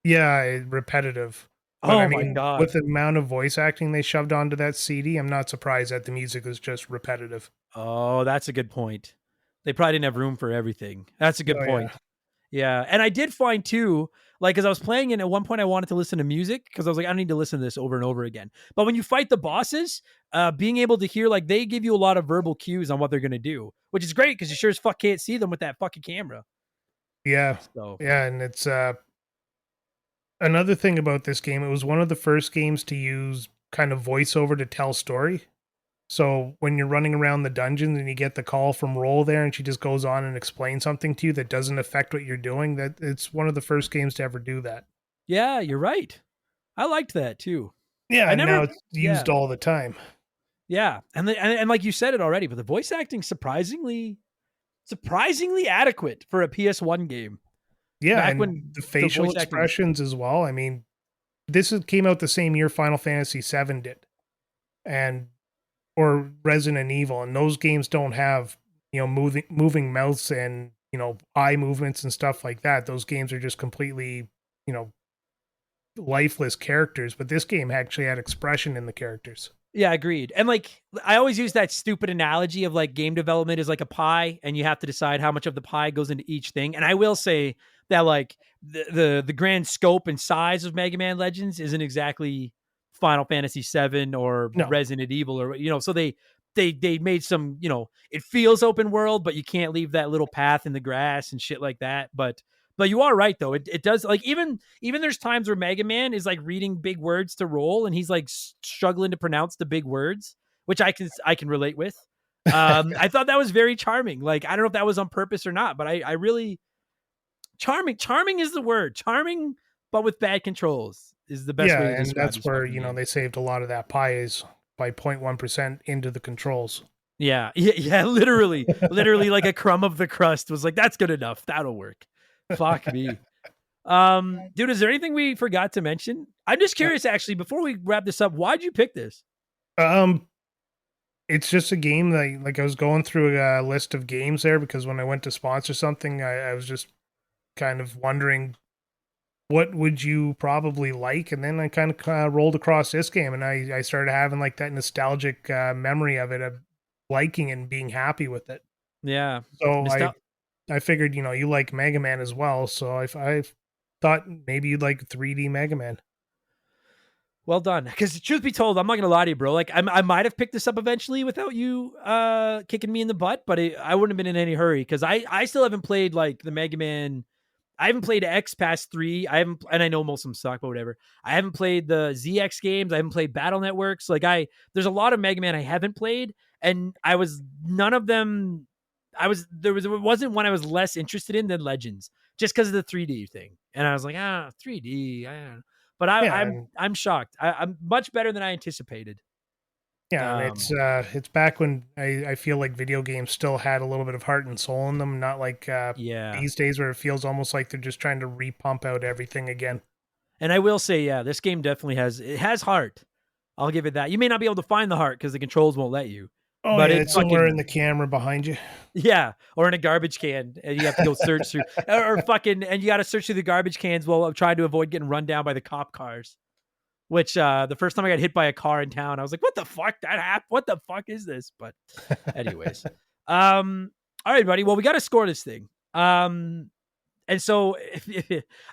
Yeah, repetitive. But my God. With the amount of voice acting they shoved onto that CD, I'm not surprised that the music was just repetitive. Oh, that's a good point. They probably didn't have room for everything. That's a good point. Yeah. And I did find too, like, as I was playing it, at one point I wanted to listen to music because I was like, I don't need to listen to this over and over again. But when you fight the bosses, being able to hear, like, they give you a lot of verbal cues on what they're going to do, which is great because you sure as fuck can't see them with that fucking camera. Yeah. So. Yeah. And it's, another thing about this game, it was one of the first games to use kind of voiceover to tell story. So when you're running around the dungeons and you get the call from Roll there and she just goes on and explains something to you that doesn't affect what you're doing, that it's one of the first games to ever do that. Yeah, you're right. I liked that too. Yeah, now it's used all the time. Yeah, and like you said it already, but the voice acting surprisingly adequate for a PS1 game. Yeah, back and when the facial expressions as well. I mean, this came out the same year Final Fantasy VII did, or Resident Evil, and those games don't have, moving mouths and, eye movements and stuff like that. Those games are just completely, lifeless characters, but this game actually had expression in the characters. Yeah, agreed. And like, I always use that stupid analogy of like game development is like a pie and you have to decide how much of the pie goes into each thing. And I will say that like the grand scope and size of Mega Man Legends isn't exactly Final Fantasy VII or Resident Evil or, so they made some, it feels open world, but you can't leave that little path in the grass and shit like that. But you are right though. It does, like, even there's times where Mega Man is like reading big words to Roll and he's like struggling to pronounce the big words, which I can relate with. I thought that was very charming. Like, I don't know if that was on purpose or not, but I really charming is the word. Charming, but with bad controls is the best way to describe it. And that's where, they saved a lot of that pie is by 0.1% into the controls. Yeah, literally like a crumb of the crust was like, that's good enough. That'll work. Fuck me. Dude, is there anything we forgot to mention? I'm just curious, actually, before we wrap this up, why'd you pick this? It's just a game that, like, I was going through a list of games there because when I went to sponsor something, I was just kind of wondering what would you probably like, and then I kind of rolled across this game, and I started having like that nostalgic memory of it, of liking and being happy with it. Yeah. So I figured, you like Mega Man as well, so I thought maybe you'd like 3D Mega Man. Well done. Because truth be told, I'm not gonna lie to you, bro. Like, I might have picked this up eventually without you kicking me in the butt, but I wouldn't have been in any hurry because I still haven't played like the Mega Man. I haven't played X past 3. And I know most of them suck, but whatever. I haven't played the ZX games. I haven't played Battle Networks. Like, there's a lot of Mega Man I haven't played, and none of them. It wasn't one I was less interested in than Legends, just because of the 3D thing. And I was like, 3D. But I'm shocked. I'm much better than I anticipated. Yeah, it's back when I feel like video games still had a little bit of heart and soul in them, not like these days where it feels almost like they're just trying to repump out everything again. And I will say, this game definitely has heart. I'll give it that. You may not be able to find the heart because the controls won't let you. Oh, but it's somewhere in the camera behind you. Yeah, or in a garbage can, and you have to go search through, and you got to search through the garbage cans while I'm trying to avoid getting run down by the cop cars. which the first time I got hit by a car in town, I was like, what the fuck that happened? What the fuck is this? But anyways, all right, buddy. Well, we got to score this thing. And so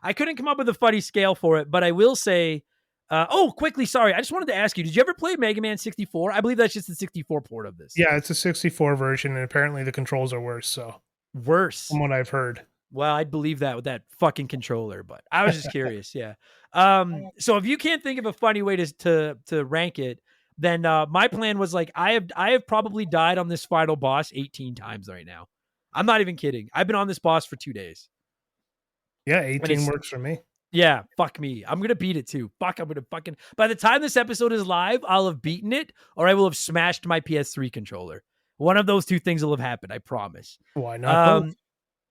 I couldn't come up with a funny scale for it, but I will say, quickly, sorry. I just wanted to ask you, did you ever play Mega Man 64? I believe that's just the 64 port of this. Yeah, it's a 64 version, and apparently the controls are worse. So Worse. from what I've heard. Well, I'd believe that with that fucking controller, but I was just curious. Yeah. So if you can't think of a funny way to rank it, then my plan was like I have probably died on this final boss 18 times right now. I'm not even kidding. I've been on this boss for 2 days. Yeah, 18 works for me. Yeah, fuck me. I'm gonna beat it too. Fuck, I'm gonna fucking. By the time this episode is live, I'll have beaten it, or I will have smashed my PS3 controller. One of those two things will have happened. I promise. Why not both?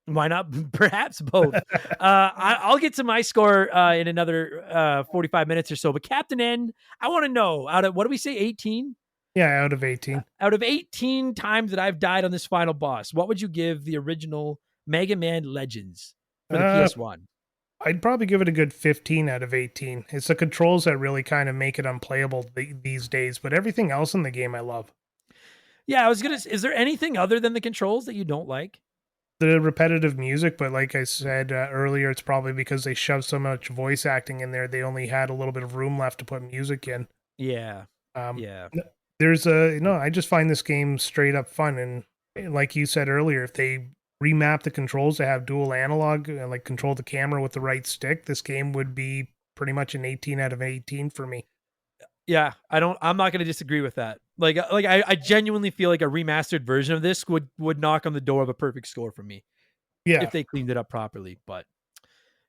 Why not? Perhaps both. I'll get to my score in another 45 minutes or so. But Captain N, I want to know, out of, what do we say, 18? Yeah, out of 18. Out of 18 times that I've died on this final boss, what would you give the original Mega Man Legends for the PS1? I'd probably give it a good 15 out of 18. It's the controls that really kind of make it unplayable these days, but everything else in the game I love. Yeah, is there anything other than the controls that you don't like? The repetitive music, but like I said earlier, it's probably because they shoved so much voice acting in there, they only had a little bit of room left to put music in. Yeah. Yeah. I just find this game straight up fun. And like you said earlier, if they remap the controls to have dual analog and like control the camera with the right stick, this game would be pretty much an 18 out of 18 for me. Yeah, I'm not going to disagree with that. Like I genuinely feel like a remastered version of this would knock on the door of a perfect score for me. Yeah. If they cleaned it up properly. But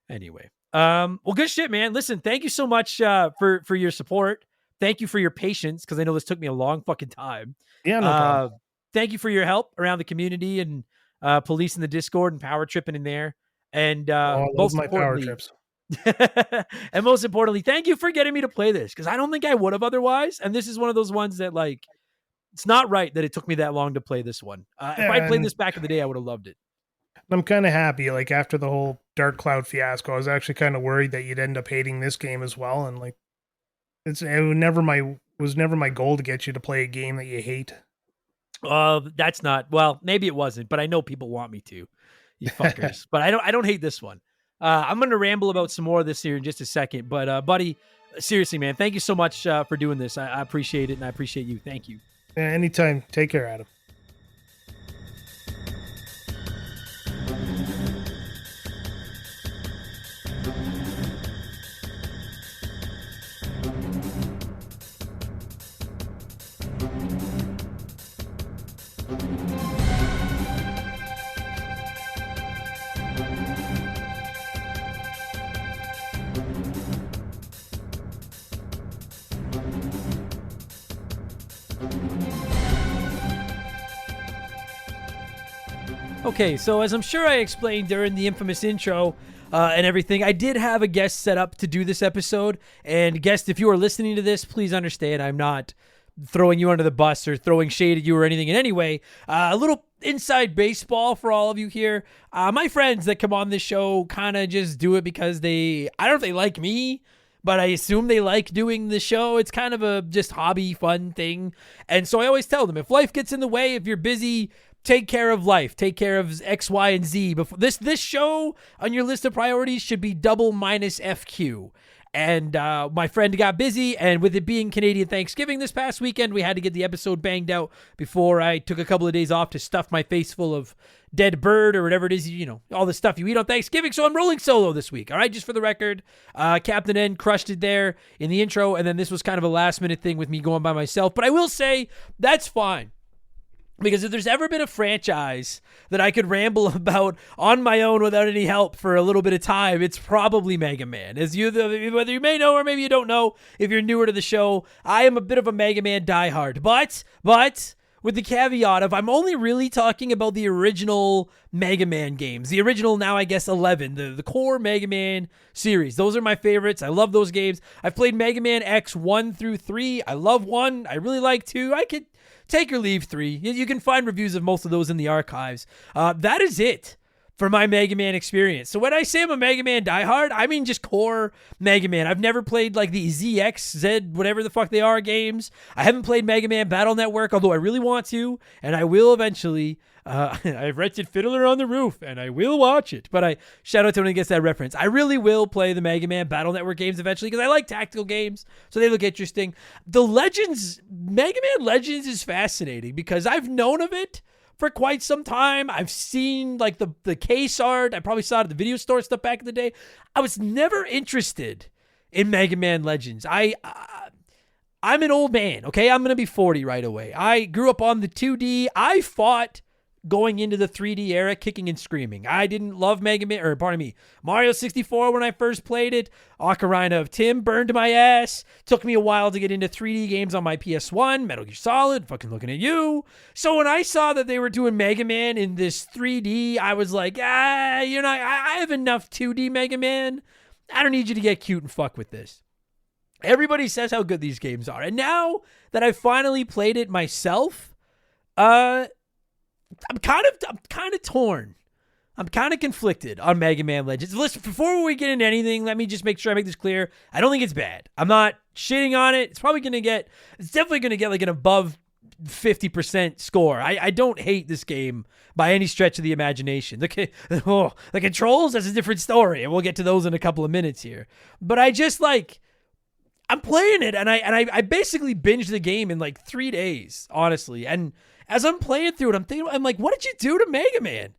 anyway, well, good shit, man. Listen, thank you so much for your support. Thank you for your patience, because I know this took me a long fucking time. Yeah, no problem. Thank you for your help around the community and policing the Discord and power tripping in there. And most my power trips. And most importantly, thank you for getting me to play this, because I don't think I would have otherwise. And this is one of those ones that, like, it's not right that it took me that long to play this one. If I played this back in the day, I would have loved it. I'm kind of happy. Like, after the whole Dark Cloud fiasco, I was actually kind of worried that you'd end up hating this game as well. And like, it was never my goal to get you to play a game that you hate. That's not, well, maybe it wasn't, but I know people want me to, you fuckers. But I don't hate this one. I'm going to ramble about some more of this here in just a second. But buddy, seriously, man, thank you so much for doing this. I appreciate it, and I appreciate you. Thank you. Anytime. Take care, Adam. Okay, so as I'm sure I explained during the infamous intro and everything, I did have a guest set up to do this episode. And guest, if you are listening to this, please understand I'm not throwing you under the bus or throwing shade at you or anything in any way. A little inside baseball for all of you here. My friends that come on this show kind of just do it because I don't know if they like me, but I assume they like doing the show. It's kind of a just hobby, fun thing. And so I always tell them, if life gets in the way, if you're busy, take care of life. Take care of X, Y, and Z. Before this show on your list of priorities should be double minus FQ. And my friend got busy, and with it being Canadian Thanksgiving this past weekend, we had to get the episode banged out before I took a couple of days off to stuff my face full of dead bird or whatever it is, all the stuff you eat on Thanksgiving. So I'm rolling solo this week. All right, just for the record, Captain N crushed it there in the intro, and then this was kind of a last minute thing with me going by myself. But I will say that's fine. Because if there's ever been a franchise that I could ramble about on my own without any help for a little bit of time, it's probably Mega Man. Whether you may know or maybe you don't know, if you're newer to the show, I am a bit of a Mega Man diehard. But with the caveat of I'm only really talking about the original Mega Man games. The original, now I guess 11, the core Mega Man series. Those are my favorites. I love those games. I've played Mega Man X 1 through 3. I love 1. I really like 2. I could take or leave 3. You can find reviews of most of those in the archives. That is it for my Mega Man experience. So when I say I'm a Mega Man diehard, I mean just core Mega Man. I've never played like the ZX, Z, whatever the fuck they are games. I haven't played Mega Man Battle Network, although I really want to, and I will eventually. I've rented Fiddler on the Roof, and I will watch it. But shout out to anyone who gets that reference. I really will play the Mega Man Battle Network games eventually because I like tactical games, so they look interesting. The Mega Man Legends is fascinating because I've known of it for quite some time. I've seen like the case art. I probably saw it at the video store stuff back in the day. I was never interested in Mega Man Legends. I'm an old man, okay? I'm going to be 40 right away. I grew up on the 2D. I fought going into the 3D era, kicking and screaming. I didn't love Mario 64 when I first played it. Ocarina of Time burned my ass. Took me a while to get into 3D games on my PS1. Metal Gear Solid, fucking looking at you. So when I saw that they were doing Mega Man in this 3D, I was like, I have enough 2D Mega Man. I don't need you to get cute and fuck with this. Everybody says how good these games are. And now that I've finally played it myself, I'm kind of torn. I'm kind of conflicted on Mega Man Legends. Listen, before we get into anything, let me just make sure I make this clear. I don't think it's bad. I'm not shitting on it. It's definitely going to get like an above 50% score. I don't hate this game by any stretch of the imagination. The controls, that's a different story, and we'll get to those in a couple of minutes here. But I'm playing it, and I basically binged the game in like 3 days, honestly. And as I'm playing through it, I'm like, what did you do to Mega Man?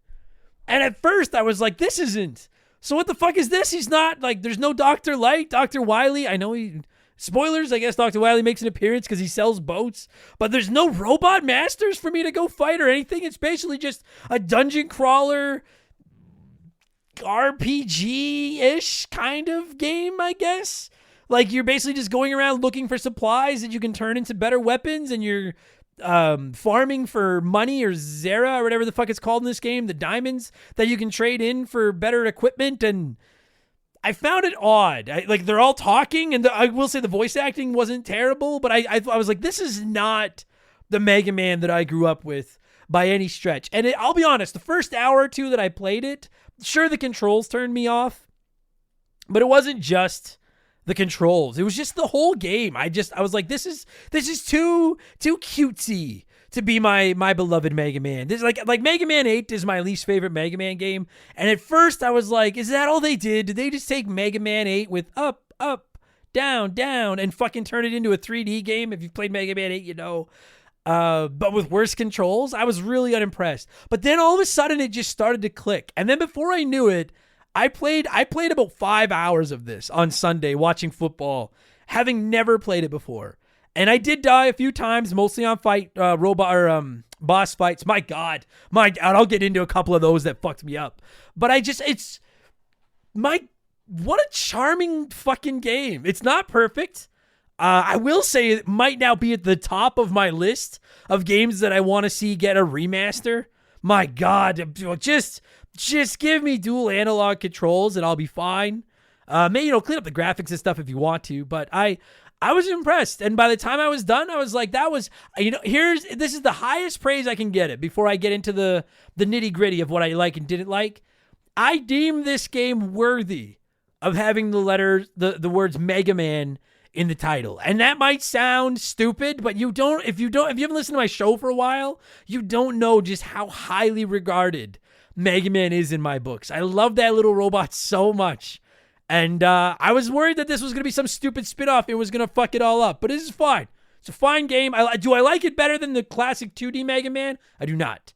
And at first I was like, this isn't. So what the fuck is this? He's not like, there's no Dr. Light, Dr. Wily. I know spoilers, I guess Dr. Wily makes an appearance because he sells boats, but there's no robot masters for me to go fight or anything. It's basically just a dungeon crawler RPG-ish kind of game, I guess. Like you're basically just going around looking for supplies that you can turn into better weapons, and you're farming for money or Zera or whatever the fuck it's called in this game, the diamonds that you can trade in for better equipment. And I found it odd. Like they're all talking, and I will say the voice acting wasn't terrible, but I was like, this is not the Mega Man that I grew up with by any stretch. And I'll be honest, the first hour or two that I played it, sure, the controls turned me off, but it wasn't just the controls. It was just the whole game. I was like, this is too cutesy to be my beloved Mega Man. This is like Mega Man 8 is my least favorite Mega Man game. And at first I was like, is that all they did? Did they just take Mega Man 8 with up, down, down, and fucking turn it into a 3D game? If you've played Mega Man 8, you know. But with worse controls, I was really unimpressed. But then all of a sudden it just started to click. And then before I knew it, I played about 5 hours of this on Sunday watching football, having never played it before. And I did die a few times, mostly on boss fights. My God, I'll get into a couple of those that fucked me up. But what a charming fucking game. It's not perfect. I will say it might now be at the top of my list of games that I want to see get a remaster. My God, just give me dual analog controls and I'll be fine. Maybe, clean up the graphics and stuff if you want to, but I was impressed. And by the time I was done, I was like, this is the highest praise I can get it before I get into the nitty gritty of what I like and didn't like. I deem this game worthy of having the words Mega Man in the title. And that might sound stupid, but if you haven't listened to my show for a while, you don't know just how highly regarded Mega Man is in my books. I love that little robot so much. And I was worried that this was going to be some stupid spinoff. It was going to fuck it all up. But this is fine. It's a fine game. Do I like it better than the classic 2D Mega Man? I do not.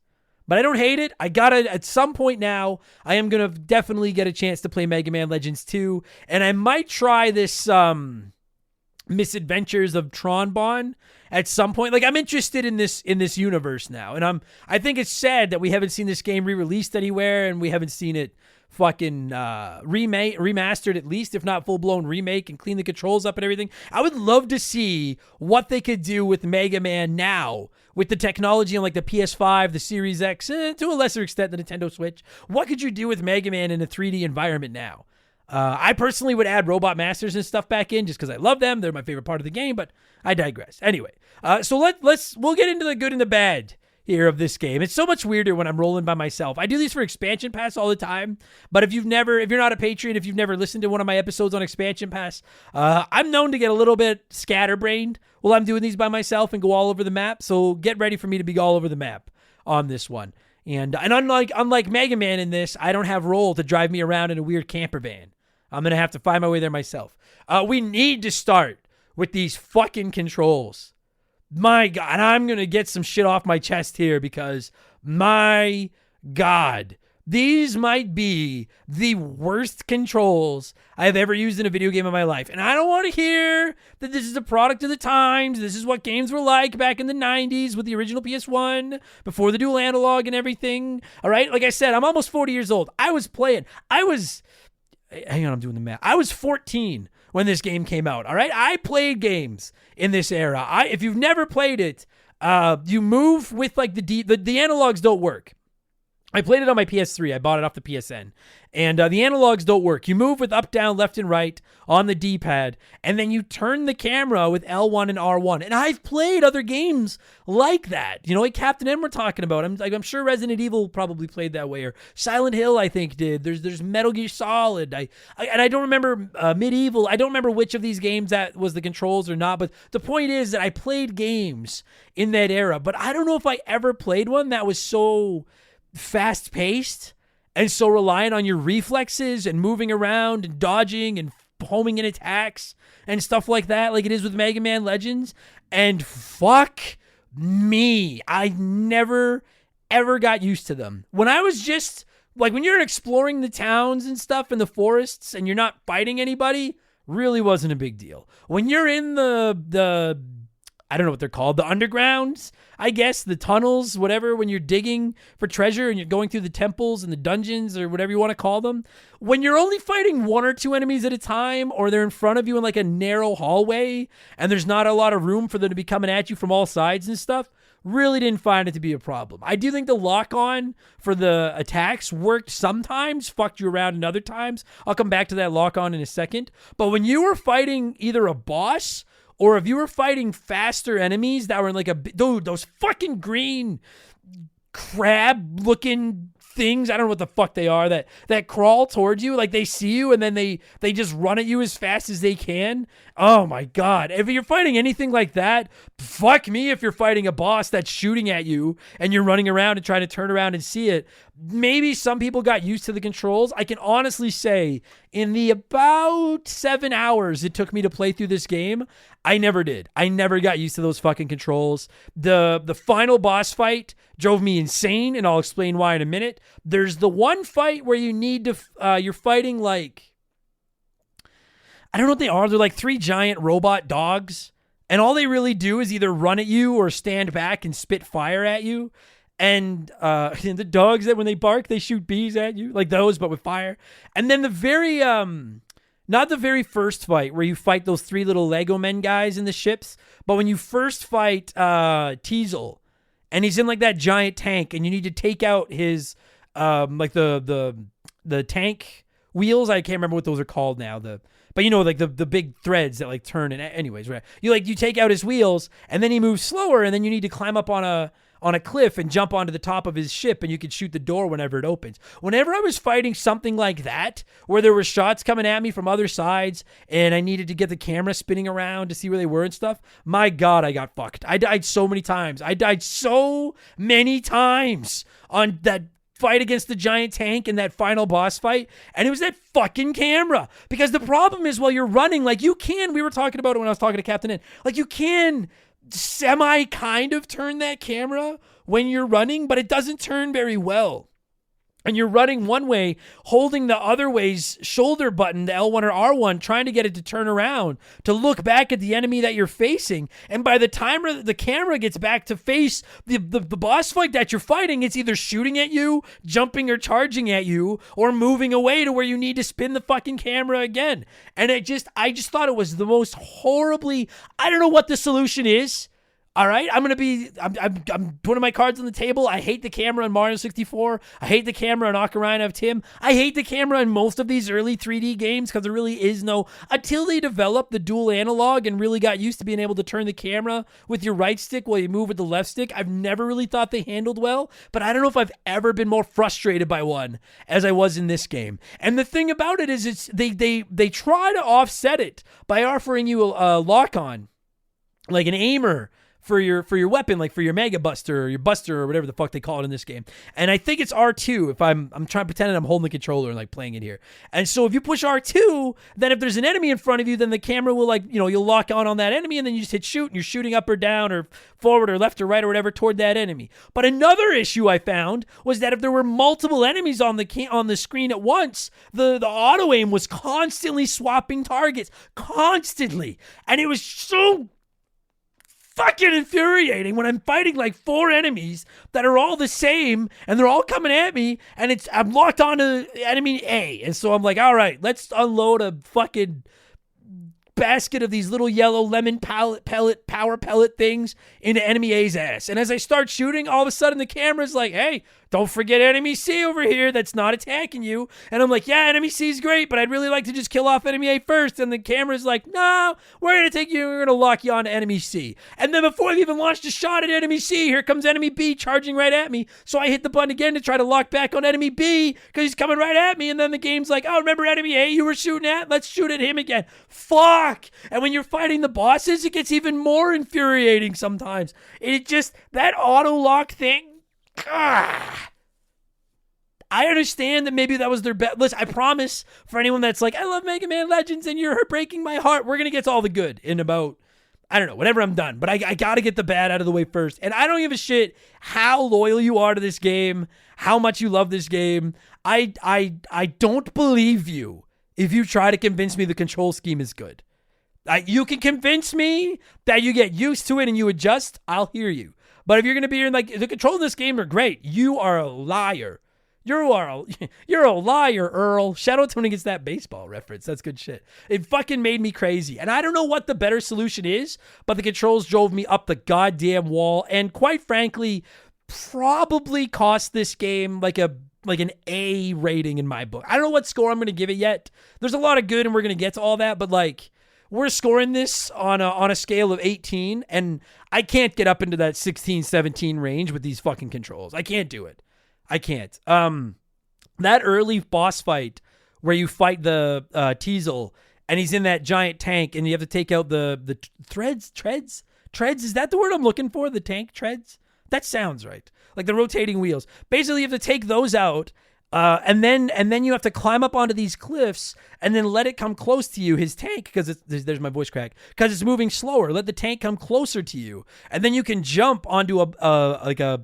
But I don't hate it. At some point now, I am going to definitely get a chance to play Mega Man Legends 2. And I might try this Misadventures of Tron Bonne at some point. Like, I'm interested in this universe now, and I think it's sad that we haven't seen this game re-released anywhere, and we haven't seen it fucking remastered, at least, if not full-blown remake, and clean the controls up and everything. I would love to see what they could do with Mega Man now with the technology on like the PS5, the Series X, to a lesser extent the Nintendo Switch. What could you do with Mega Man in a 3D environment now? I personally would add Robot Masters and stuff back in just because I love them. They're my favorite part of the game, but I digress. Anyway, so we'll get into the good and the bad here of this game. It's so much weirder when I'm rolling by myself. I do these for Expansion Pass all the time, but if you're not a Patreon, if you've never listened to one of my episodes on Expansion Pass, I'm known to get a little bit scatterbrained while I'm doing these by myself and go all over the map. So get ready for me to be all over the map on this one. And unlike Mega Man in this, I don't have Roll to drive me around in a weird camper van. I'm going to have to find my way there myself. We need to start with these fucking controls. My God, and I'm going to get some shit off my chest here because, my God, these might be the worst controls I've ever used in a video game in my life. And I don't want to hear that this is a product of the times. This is what games were like back in the 90s with the original PS1, before the dual analog and everything. All right, like I said, I'm almost 40 years old. Hang on, I'm doing the math. I was 14 when this game came out. All right, I played games in this era. If you've never played it, you move with like the analogs don't work. I played it on my PS3. I bought it off the PSN. And the analogs don't work. You move with up, down, left, and right on the D-pad, and then you turn the camera with L1 and R1. And I've played other games like that. You know, like Captain N we're talking about. I'm sure Resident Evil probably played that way, or Silent Hill, I think, did. There's Metal Gear Solid. I don't remember Medieval. I don't remember which of these games that was the controls or not. But the point is that I played games in that era. But I don't know if I ever played one that was so fast-paced and so reliant on your reflexes and moving around and dodging and homing in attacks and stuff like that, like it is with Mega Man Legends. And fuck me, I never ever got used to them. When I was just like, when you're exploring the towns and stuff in the forests and you're not fighting anybody, really wasn't a big deal. When you're in the I don't know what they're called, the undergrounds, I guess, the tunnels, whatever, when you're digging for treasure and you're going through the temples and the dungeons or whatever you want to call them, when you're only fighting one or two enemies at a time, or they're in front of you in like a narrow hallway and there's not a lot of room for them to be coming at you from all sides and stuff, really didn't find it to be a problem. I do think the lock-on for the attacks worked sometimes, fucked you around in other times. I'll come back to that lock-on in a second. But when you were fighting either a boss, or if you were fighting faster enemies that were in like those fucking green crab-looking things, I don't know what the fuck they are, that crawl towards you, like they see you and then they just run at you as fast as they can. Oh my God. If you're fighting anything like that, fuck me if you're fighting a boss that's shooting at you and you're running around and trying to turn around and see it. Maybe some people got used to the controls. I can honestly say in the about 7 hours it took me to play through this game, I never did. I never got used to those fucking controls. The final boss fight drove me insane, and I'll explain why in a minute. There's the one fight where you need to, you're fighting like, I don't know what they are. They're like 3 giant robot dogs, and all they really do is either run at you or stand back and spit fire at you. And the dogs that when they bark, they shoot bees at you, like those, but with fire. And then the very, not the very first fight where you fight those 3 little Lego men guys in the ships, but when you first fight Teasel, and he's in like that giant tank, and you need to take out his like the tank wheels. I can't remember what those are called now. But you know, like the big threads that like turn. And anyways, right? You take out his wheels, and then he moves slower, and then you need to climb up on a cliff and jump onto the top of his ship, and you can shoot the door whenever it opens. Whenever I was fighting something like that, where there were shots coming at me from other sides, and I needed to get the camera spinning around to see where they were and stuff, my God, I got fucked. I died so many times. On that fight against the giant tank and that final boss fight, and it was that fucking camera. Because the problem is, while you're running, like we were talking about it when I was talking to Captain N, like you can semi kind of turn that camera when you're running, but it doesn't turn very well. And you're running one way, holding the other way's shoulder button, the L1 or R1, trying to get it to turn around to look back at the enemy that you're facing. And by the time the camera gets back to face the boss fight that you're fighting, it's either shooting at you, jumping or charging at you, or moving away to where you need to spin the fucking camera again. And I just thought it was the most horribly, I don't know what the solution is. All right, I'm putting my cards on the table. I hate the camera on Mario 64. I hate the camera on Ocarina of Time. I hate the camera in most of these early 3D games because there really is no, until they developed the dual analog and really got used to being able to turn the camera with your right stick while you move with the left stick. I've never really thought they handled well, but I don't know if I've ever been more frustrated by one as I was in this game. And the thing about it is they try to offset it by offering you a lock-on, like an aimer, for your weapon, like for your Mega Buster or your Buster or whatever the fuck they call it in this game. And I think it's R2 if I'm trying to pretend I'm holding the controller and like playing it here. And so if you push R2, then if there's an enemy in front of you, then the camera will like, you'll lock on that enemy and then you just hit shoot and you're shooting up or down or forward or left or right or whatever toward that enemy. But another issue I found was that if there were multiple enemies on the screen at once, the auto aim was constantly swapping targets, constantly. And it was so fucking infuriating when I'm fighting like 4 enemies that are all the same and they're all coming at me and I'm locked onto enemy A. And so I'm like, all right, let's unload a fucking basket of these little yellow lemon power pellet things into enemy A's ass. And as I start shooting, all of a sudden the camera's like, hey, don't forget enemy C over here that's not attacking you. And I'm like, yeah, enemy C is great, but I'd really like to just kill off enemy A first. And the camera's like, no, we're going to take you, we're going to lock you onto enemy C. And then before I've even launched a shot at enemy C, here comes enemy B charging right at me. So I hit the button again to try to lock back on enemy B because he's coming right at me. And then the game's like, oh, remember enemy A you were shooting at? Let's shoot at him again. Fuck. And when you're fighting the bosses, it gets even more infuriating sometimes. It just, that auto lock thing, I understand that maybe that was their best. Listen, I promise for anyone that's like, I love Mega Man Legends and you're breaking my heart, we're going to get to all the good in about, I don't know, whenever I'm done. But I got to get the bad out of the way first. And I don't give a shit how loyal you are to this game, how much you love this game. I don't believe you if you try to convince me the control scheme is good. You can convince me that you get used to it and you adjust, I'll hear you. But if you're going to be here like, the controls in this game are great, you are a liar. You're a liar, Earl. Shout out to when he gets that baseball reference. That's good shit. It fucking made me crazy. And I don't know what the better solution is, but the controls drove me up the goddamn wall. And quite frankly, probably cost this game like an A rating in my book. I don't know what score I'm going to give it yet. There's a lot of good and we're going to get to all that, but like, we're scoring this on a scale of 18, and I can't get up into that 16, 17 range with these fucking controls. I can't do it. I can't. That early boss fight where you fight the Teasel, and he's in that giant tank, and you have to take out the treads. Is that the word I'm looking for? The tank treads? That sounds right. Like the rotating wheels. Basically, you have to take those out. And then you have to climb up onto these cliffs and then let it come close to you, his tank, because there's my voice crack, because it's moving slower. Let the tank come closer to you, and then you can jump onto a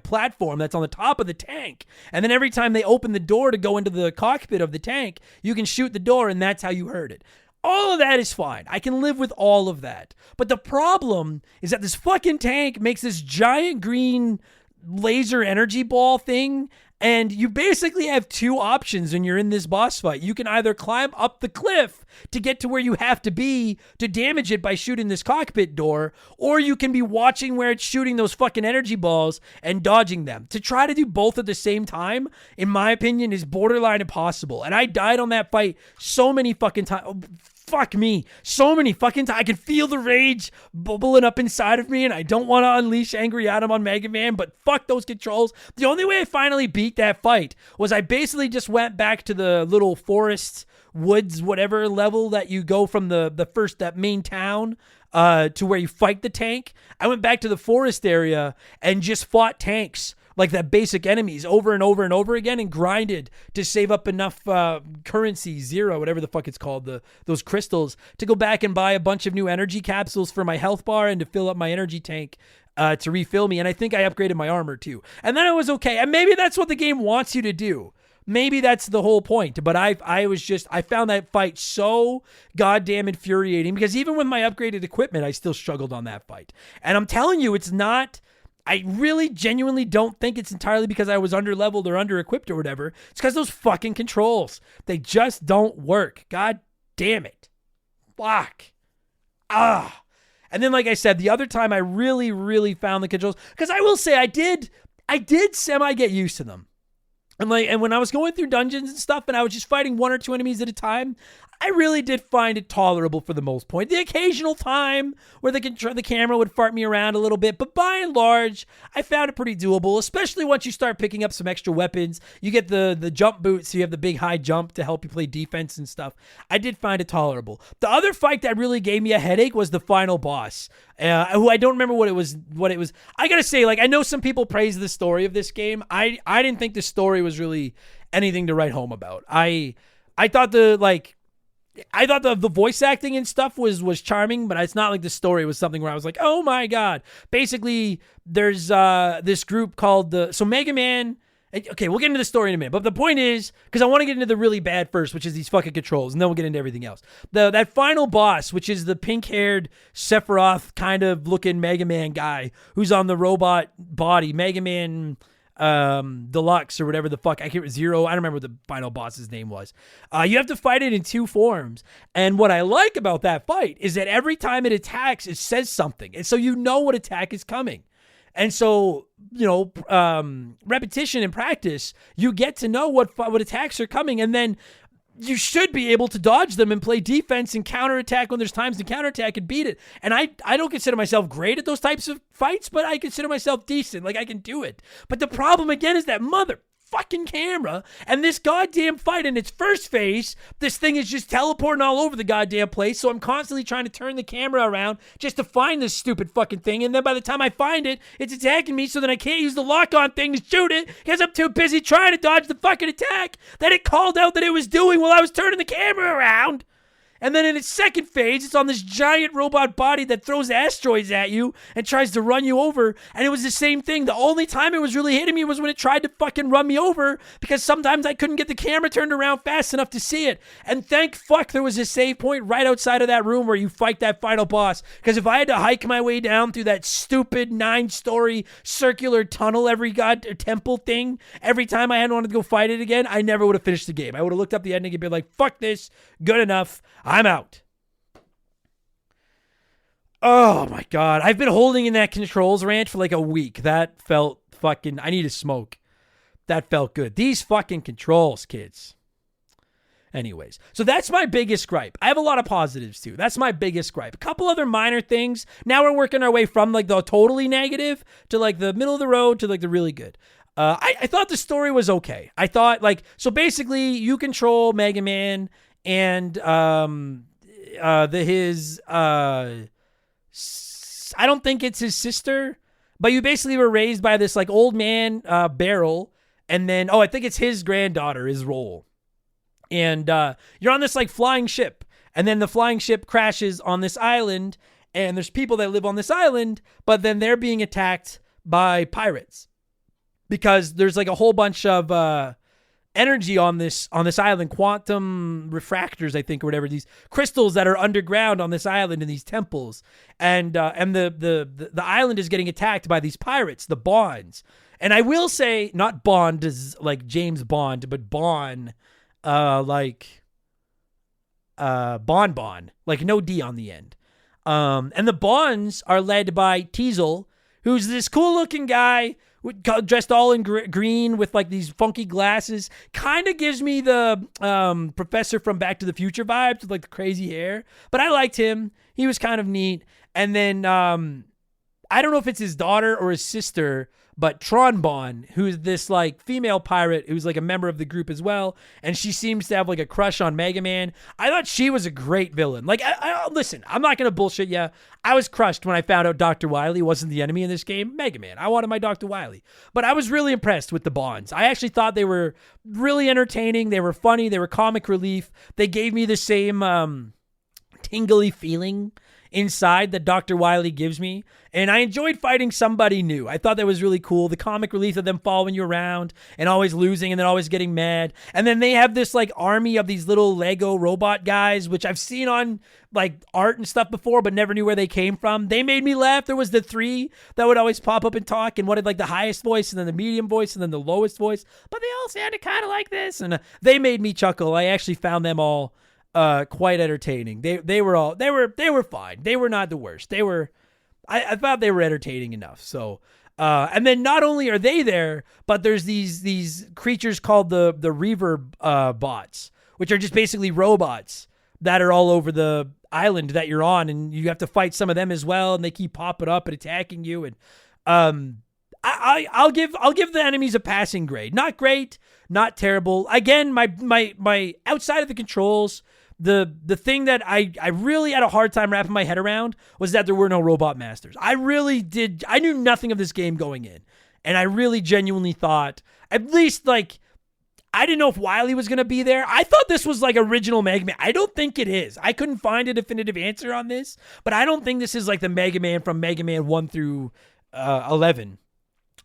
platform that's on the top of the tank. And then every time they open the door to go into the cockpit of the tank, you can shoot the door, and that's how you heard it. All of that is fine. I can live with all of that. But the problem is that this fucking tank makes this giant green laser energy ball thing. And you basically have 2 options when you're in this boss fight. You can either climb up the cliff to get to where you have to be to damage it by shooting this cockpit door, or you can be watching where it's shooting those fucking energy balls and dodging them. To try to do both at the same time, in my opinion, is borderline impossible. And I died on that fight so many fucking times. Fuck me. So many fucking times. I can feel the rage bubbling up inside of me, and I don't want to unleash Angry Adam on Mega Man, but fuck those controls. The only way I finally beat that fight was I basically just went back to the little forest, woods, whatever level that you go from that main town to where you fight the tank. I went back to the forest area and just fought tanks like that basic enemies over and over and over again and grinded to save up enough currency, zero, whatever the fuck it's called, those crystals, to go back and buy a bunch of new energy capsules for my health bar and to fill up my energy tank to refill me. And I think I upgraded my armor too. And then it was okay. And maybe that's what the game wants you to do. Maybe that's the whole point. But I found that fight so goddamn infuriating because even with my upgraded equipment, I still struggled on that fight. And I'm telling you, it's not... I really genuinely don't think it's entirely because I was under-leveled or under-equipped or whatever. It's because those fucking controls, they just don't work. God damn it. Fuck. And then, like I said, the other time I really, really found the controls, because I will say I did semi get used to them. And when I was going through dungeons and stuff and I was just fighting 1 or 2 enemies at a time, I really did find it tolerable for the most part. The occasional time where the camera would fart me around a little bit, but by and large, I found it pretty doable, especially once you start picking up some extra weapons. You get the jump boots, so you have the big high jump to help you play defense and stuff. I did find it tolerable. The other fight that really gave me a headache was the final boss, who I don't remember what it was. I gotta say, like, I know some people praise the story of this game. I didn't think the story was really anything to write home about. I thought the voice acting and stuff was charming, but it's not like the story was something where I was like, oh my God. Basically, there's this group called so Mega Man. Okay, we'll get into the story in a minute. But the point is, because I want to get into the really bad first, which is these fucking controls, and then we'll get into everything else. That final boss, which is the pink-haired Sephiroth kind of looking Mega Man guy who's on the robot body, Mega Man Deluxe or whatever the fuck, I can't Zero. I don't remember what the final boss's name was. You have to fight it in 2 forms. And what I like about that fight is that every time it attacks, it says something. And so you know what attack is coming. And so, repetition and practice, you get to know what attacks are coming. And then you should be able to dodge them and play defense and counterattack when there's times to counterattack and beat it. And I don't consider myself great at those types of fights, but I consider myself decent. Like, I can do it. But the problem, again, is that motherfucking camera and this goddamn fight in its first phase, this thing is just teleporting all over the goddamn place. So I'm constantly trying to turn the camera around just to find this stupid fucking thing. And then by the time I find it, it's attacking me, so then I can't use the lock-on thing to shoot it because I'm too busy trying to dodge the fucking attack that it called out that it was doing while I was turning the camera around. And then in its second phase, it's on this giant robot body that throws asteroids at you and tries to run you over. And it was the same thing. The only time it was really hitting me was when it tried to fucking run me over, because sometimes I couldn't get the camera turned around fast enough to see it. And thank fuck there was a save point right outside of that room where you fight that final boss. Because if I had to hike my way down through that stupid 9-story circular tunnel temple thing every time I had wanted to go fight it again, I never would have finished the game. I would have looked up the ending and been like, fuck this, good enough. I'm out. Oh my God. I've been holding in that controls ranch for like a week. That felt fucking, I need to smoke. That felt good. These fucking controls, kids. Anyways, so that's my biggest gripe. I have a lot of positives too. That's my biggest gripe. A couple other minor things. Now we're working our way from like the totally negative to like the middle of the road to like the really good. I thought the story was okay. I thought so basically you control Mega Man and I don't think it's his sister, but you basically were raised by this like old man Barrel, and then I think it's his granddaughter is Roll, and you're on this like flying ship, and then the flying ship crashes on this island, and there's people that live on this island, but then they're being attacked by pirates because there's like a whole bunch of energy on this island, quantum refractors, I think, or whatever, these crystals that are underground on this island in these temples, and the island is getting attacked by these pirates, the Bonds. And I will say, not Bond as like James Bond, but Bon, like Bon, like no D on the end. And the Bonds are led by Teasel, who's this cool looking guy dressed all in green with like these funky glasses. Kind of gives me the professor from Back to the Future vibes with like the crazy hair. But I liked him. He was kind of neat. And then I don't know if it's his daughter or his sister, but Tronbon, who's this like female pirate who's like a member of the group as well, and she seems to have like a crush on Mega Man. I thought she was a great villain. Like, listen, I'm not gonna bullshit you. I was crushed when I found out Dr. Wily wasn't the enemy in this game. Mega Man, I wanted my Dr. Wily, but I was really impressed with the Bonds. I actually thought they were really entertaining. They were funny. They were comic relief. They gave me the same tingly feeling inside that Dr. Wily gives me. And I enjoyed fighting somebody new. I thought that was really cool. The comic relief of them following you around and always losing and then always getting mad. And then they have this like army of these little Lego robot guys, which I've seen on like art and stuff before, but never knew where they came from. They made me laugh. There was the 3 that would always pop up and talk and wanted like the highest voice and then the medium voice and then the lowest voice, but they all sounded kind of like this. And they made me chuckle. I actually found them all quite entertaining. They were fine. They were not the worst. I thought they were entertaining enough. So and then not only are they there, but there's these creatures called the Reaver bots, which are just basically robots that are all over the island that you're on, and you have to fight some of them as well, and they keep popping up and attacking you. And I'll give the enemies a passing grade. Not great, not terrible. Again, my outside of the controls, the thing that I really had a hard time wrapping my head around was that there were no robot masters. I knew nothing of this game going in, and I really genuinely thought, at least like, I didn't know if Wily was going to be there. I thought this was like original Mega Man. I don't think it is. I couldn't find a definitive answer on this, but I don't think this is like the Mega Man from Mega Man 1 through 11.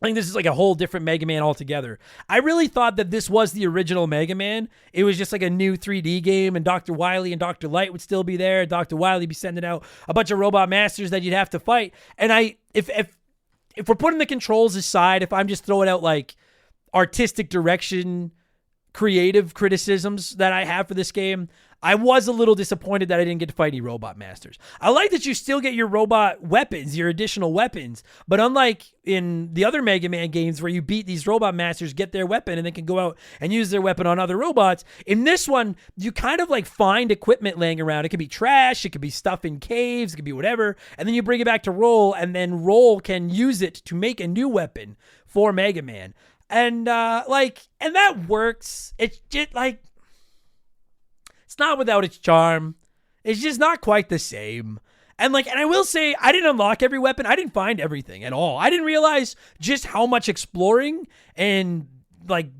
I think this is like a whole different Mega Man altogether. I really thought that this was the original Mega Man. It was just like a new 3D game, and Dr. Wily and Dr. Light would still be there. Dr. Wily be sending out a bunch of robot masters that you'd have to fight. And if we're putting the controls aside, if I'm just throwing out like artistic direction, creative criticisms that I have for this game, I was a little disappointed that I didn't get to fight any robot masters. I like that you still get your robot weapons, your additional weapons, but unlike in the other Mega Man games where you beat these robot masters, get their weapon, and they can go out and use their weapon on other robots, in this one, you kind of like find equipment laying around. It could be trash, it could be stuff in caves, it could be whatever, and then you bring it back to Roll, and then Roll can use it to make a new weapon for Mega Man. And and that works. It's just like, it's not without its charm. It's just not quite the same. And I will say, I didn't unlock every weapon. I didn't find everything at all. I didn't realize just how much exploring and like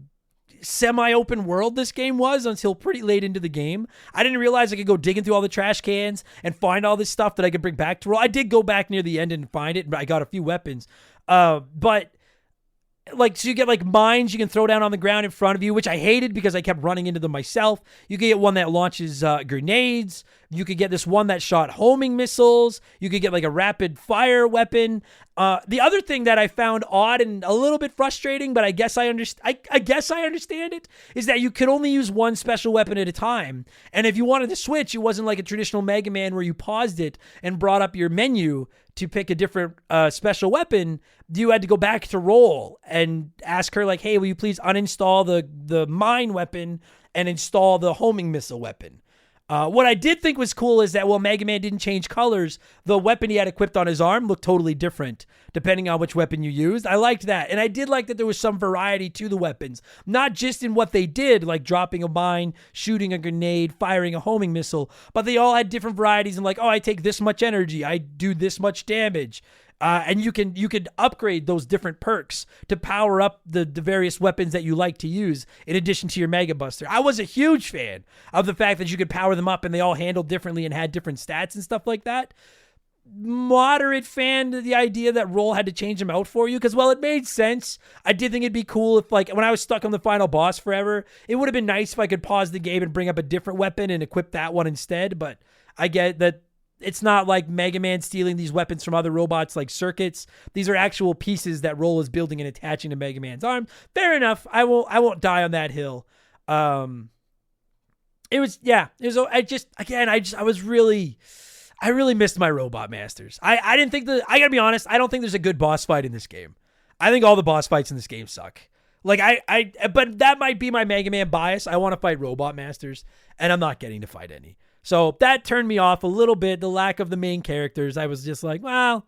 semi-open world this game was until pretty late into the game. I didn't realize I could go digging through all the trash cans and find all this stuff that I could bring back to Roll. I did go back near the end and find it, but I got a few weapons. But so you get like mines you can throw down on the ground in front of you, which I hated because I kept running into them myself. You could get one that launches grenades. You could get this one that shot homing missiles. You could get like a rapid fire weapon. The other thing that I found odd and a little bit frustrating, but I guess I understand it, is that you could only use one special weapon at a time. And if you wanted to switch, it wasn't like a traditional Mega Man where you paused it and brought up your menu to pick a different special weapon. You had to go back to Roll and ask her like, hey, will you please uninstall the mine weapon and install the homing missile weapon? What I did think was cool is that while Mega Man didn't change colors, the weapon he had equipped on his arm looked totally different depending on which weapon you used. I liked that. And I did like that there was some variety to the weapons, not just in what they did, like dropping a mine, shooting a grenade, firing a homing missile, but they all had different varieties and like, oh, I take this much energy, I do this much damage. And you could upgrade those different perks to power up the various weapons that you like to use in addition to your Mega Buster. I was a huge fan of the fact that you could power them up and they all handled differently and had different stats and stuff like that. Moderate fan to the idea that Roll had to change them out for you because, well, it made sense. I did think it'd be cool if, like, when I was stuck on the final boss forever, it would have been nice if I could pause the game and bring up a different weapon and equip that one instead, but I get that. It's not like Mega Man stealing these weapons from other robots like circuits. These are actual pieces that Roll is building and attaching to Mega Man's arm. Fair enough. I won't die on that hill. I really missed my robot masters. I didn't think I gotta be honest, I don't think there's a good boss fight in this game. I think all the boss fights in this game suck. Like but that might be my Mega Man bias. I want to fight robot masters and I'm not getting to fight any. So that turned me off a little bit, the lack of the main characters. I was just like, well,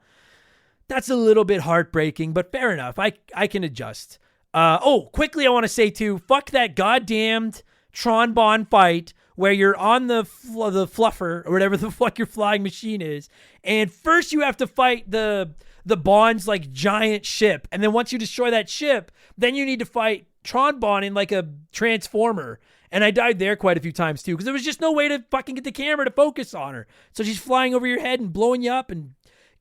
that's a little bit heartbreaking, but fair enough. I can adjust. Quickly, I want to say too, fuck that goddamned Tron Bond fight where you're on the fluffer or whatever the fuck your flying machine is. And first you have to fight the Bond's like giant ship. And then once you destroy that ship, then you need to fight Tron Bond in like a transformer. And I died there quite a few times too, because there was just no way to fucking get the camera to focus on her. So she's flying over your head and blowing you up, and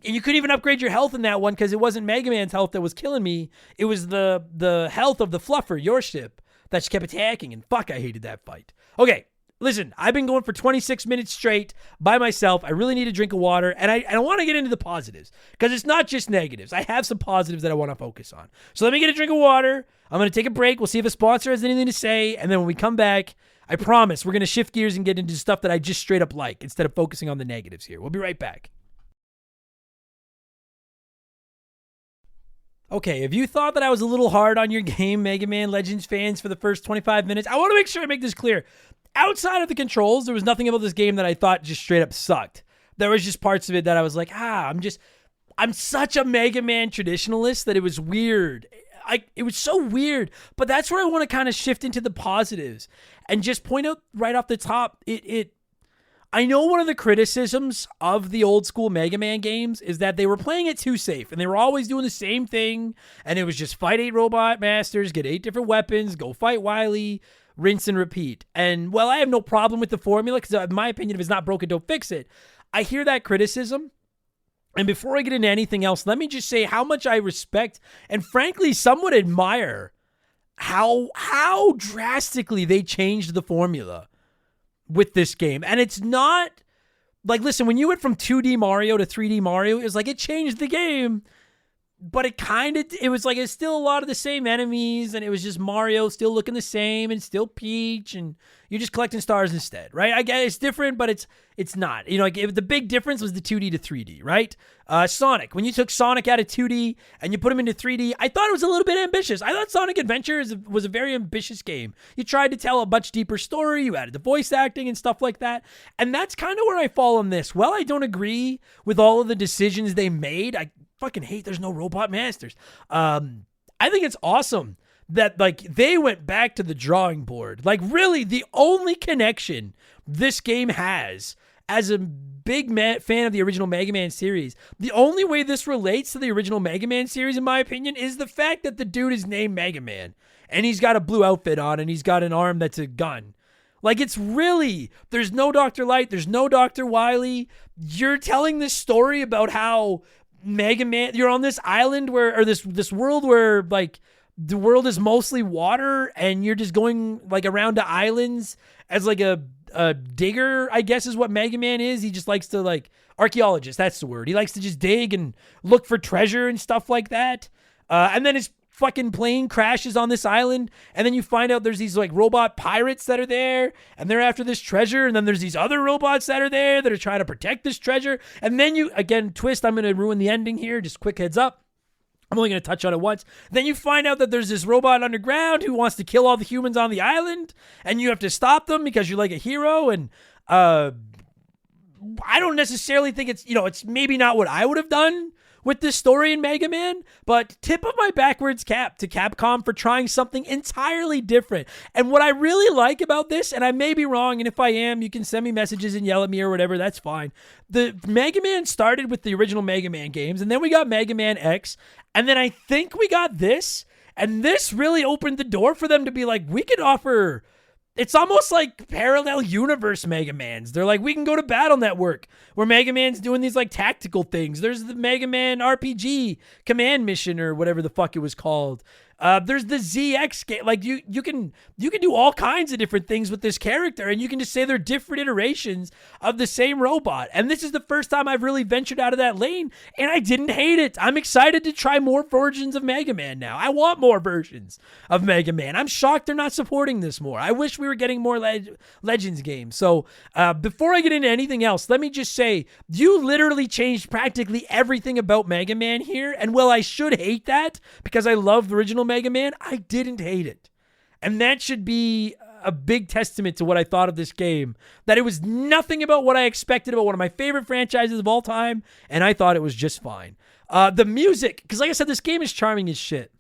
you couldn't even upgrade your health in that one because it wasn't Mega Man's health that was killing me. It was the health of the fluffer, your ship, that she kept attacking, and fuck, I hated that fight. Okay, listen, I've been going for 26 minutes straight by myself. I really need a drink of water, and I want to get into the positives because it's not just negatives. I have some positives that I want to focus on. So let me get a drink of water. I'm going to take a break. We'll see if a sponsor has anything to say, and then when we come back, I promise we're going to shift gears and get into stuff that I just straight up like instead of focusing on the negatives here. We'll be right back. Okay, if you thought that I was a little hard on your game, Mega Man Legends fans, for the first 25 minutes, I want to make sure I make this clear. Outside of the controls, there was nothing about this game that I thought just straight up sucked. There was just parts of it that I was like, I'm such a Mega Man traditionalist that it was weird. It was so weird, but that's where I want to kind of shift into the positives and just point out right off the top, I know one of the criticisms of the old school Mega Man games is that they were playing it too safe and they were always doing the same thing. And it was just fight 8 robot masters, get 8 different weapons, go fight Wily, rinse and repeat. And well, I have no problem with the formula because in my opinion, if it's not broken, don't fix it. I hear that criticism. And before I get into anything else, let me just say how much I respect and frankly, somewhat admire how drastically they changed the formula with this game. And it's not like, listen, when you went from 2D Mario to 3D Mario, it was like it changed the game, but it was like it's still a lot of the same enemies, and it was just Mario still looking the same and still Peach, and you're just collecting stars instead, right? I get it's different, but it's not. You know, like the big difference was the 2D to 3D, right? Sonic, when you took Sonic out of 2D and you put him into 3D, I thought it was a little bit ambitious. I thought Sonic Adventure was a very ambitious game. You tried to tell a much deeper story, you added the voice acting and stuff like that, and that's kind of where I fall on this. Well, I don't agree with all of the decisions they made. I fucking hate there's no robot masters. I think it's awesome that like they went back to the drawing board. Like really the only connection this game has as a big fan of the original Mega Man series, the only way this relates to the original Mega Man series in my opinion is the fact that the dude is named Mega Man and he's got a blue outfit on and he's got an arm that's a gun. Like it's really, there's no Dr. Light, there's no Dr. Wily. You're telling this story about how Mega Man, you're on this island or this world where like the world is mostly water and you're just going like around to islands as like a digger, I guess is what Mega Man is. He just likes to like archaeologist. That's the word. He likes to just dig and look for treasure and stuff like that. And then his fucking plane crashes on this island. And then you find out there's these like robot pirates that are there and they're after this treasure. And then there's these other robots that are there that are trying to protect this treasure. And then you, again, twist, I'm going to ruin the ending here. Just quick heads up. I'm only going to touch on it once. Then you find out that there's this robot underground who wants to kill all the humans on the island. And you have to stop them because you're like a hero. And I don't necessarily think it's maybe not what I would have done with this story in Mega Man, but tip of my backwards cap to Capcom for trying something entirely different. And what I really like about this, and I may be wrong, and if I am, you can send me messages and yell at me or whatever, that's fine. The Mega Man started with the original Mega Man games, and then we got Mega Man X, and then I think we got this, and this really opened the door for them to be like, we could offer... It's almost like parallel universe Mega Mans. They're like, we can go to Battle Network where Mega Man's doing these like tactical things. There's the Mega Man RPG command mission or whatever the fuck it was called. There's the ZX game. Like you can do all kinds of different things with this character, and you can just say they're different iterations of the same robot. And this is the first time I've really ventured out of that lane, and I didn't hate it. I'm excited to try more versions of Mega Man now. I want more versions of Mega Man. I'm shocked they're not supporting this more. I wish we were getting more Legends games. So before I get into anything else, let me just say, you literally changed practically everything about Mega Man here. And while I should hate that because I love the original Mega Man, I didn't hate it. And that should be a big testament to what I thought of this game, that it was nothing about what I expected about one of my favorite franchises of all time, and I thought it was just fine. The music, because like I said, this game is charming as shit.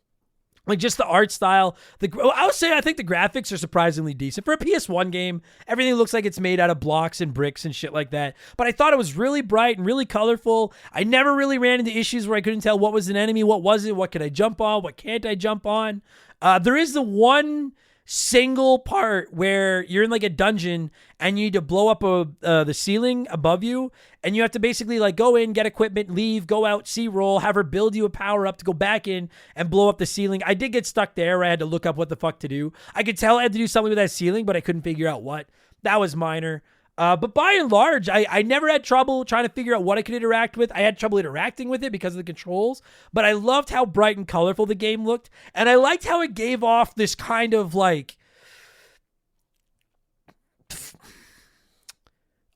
Like just the art style. I would say I think the graphics are surprisingly decent. For a PS1 game, everything looks like it's made out of blocks and bricks and shit like that. But I thought it was really bright and really colorful. I never really ran into issues where I couldn't tell what was an enemy, what was it, what could I jump on, what can't I jump on. There is the one single part where you're in like a dungeon and you need to blow up the ceiling above you, and you have to basically like go in, get equipment, leave, go out, C-roll, have her build you a power up to go back in and blow up the ceiling. I did get stuck there where I had to look up what the fuck to do. I could tell I had to do something with that ceiling, but I couldn't figure out what. That was minor. But by and large, I never had trouble trying to figure out what I could interact with. I had trouble interacting with it because of the controls, but I loved how bright and colorful the game looked, and I liked how it gave off this kind of like,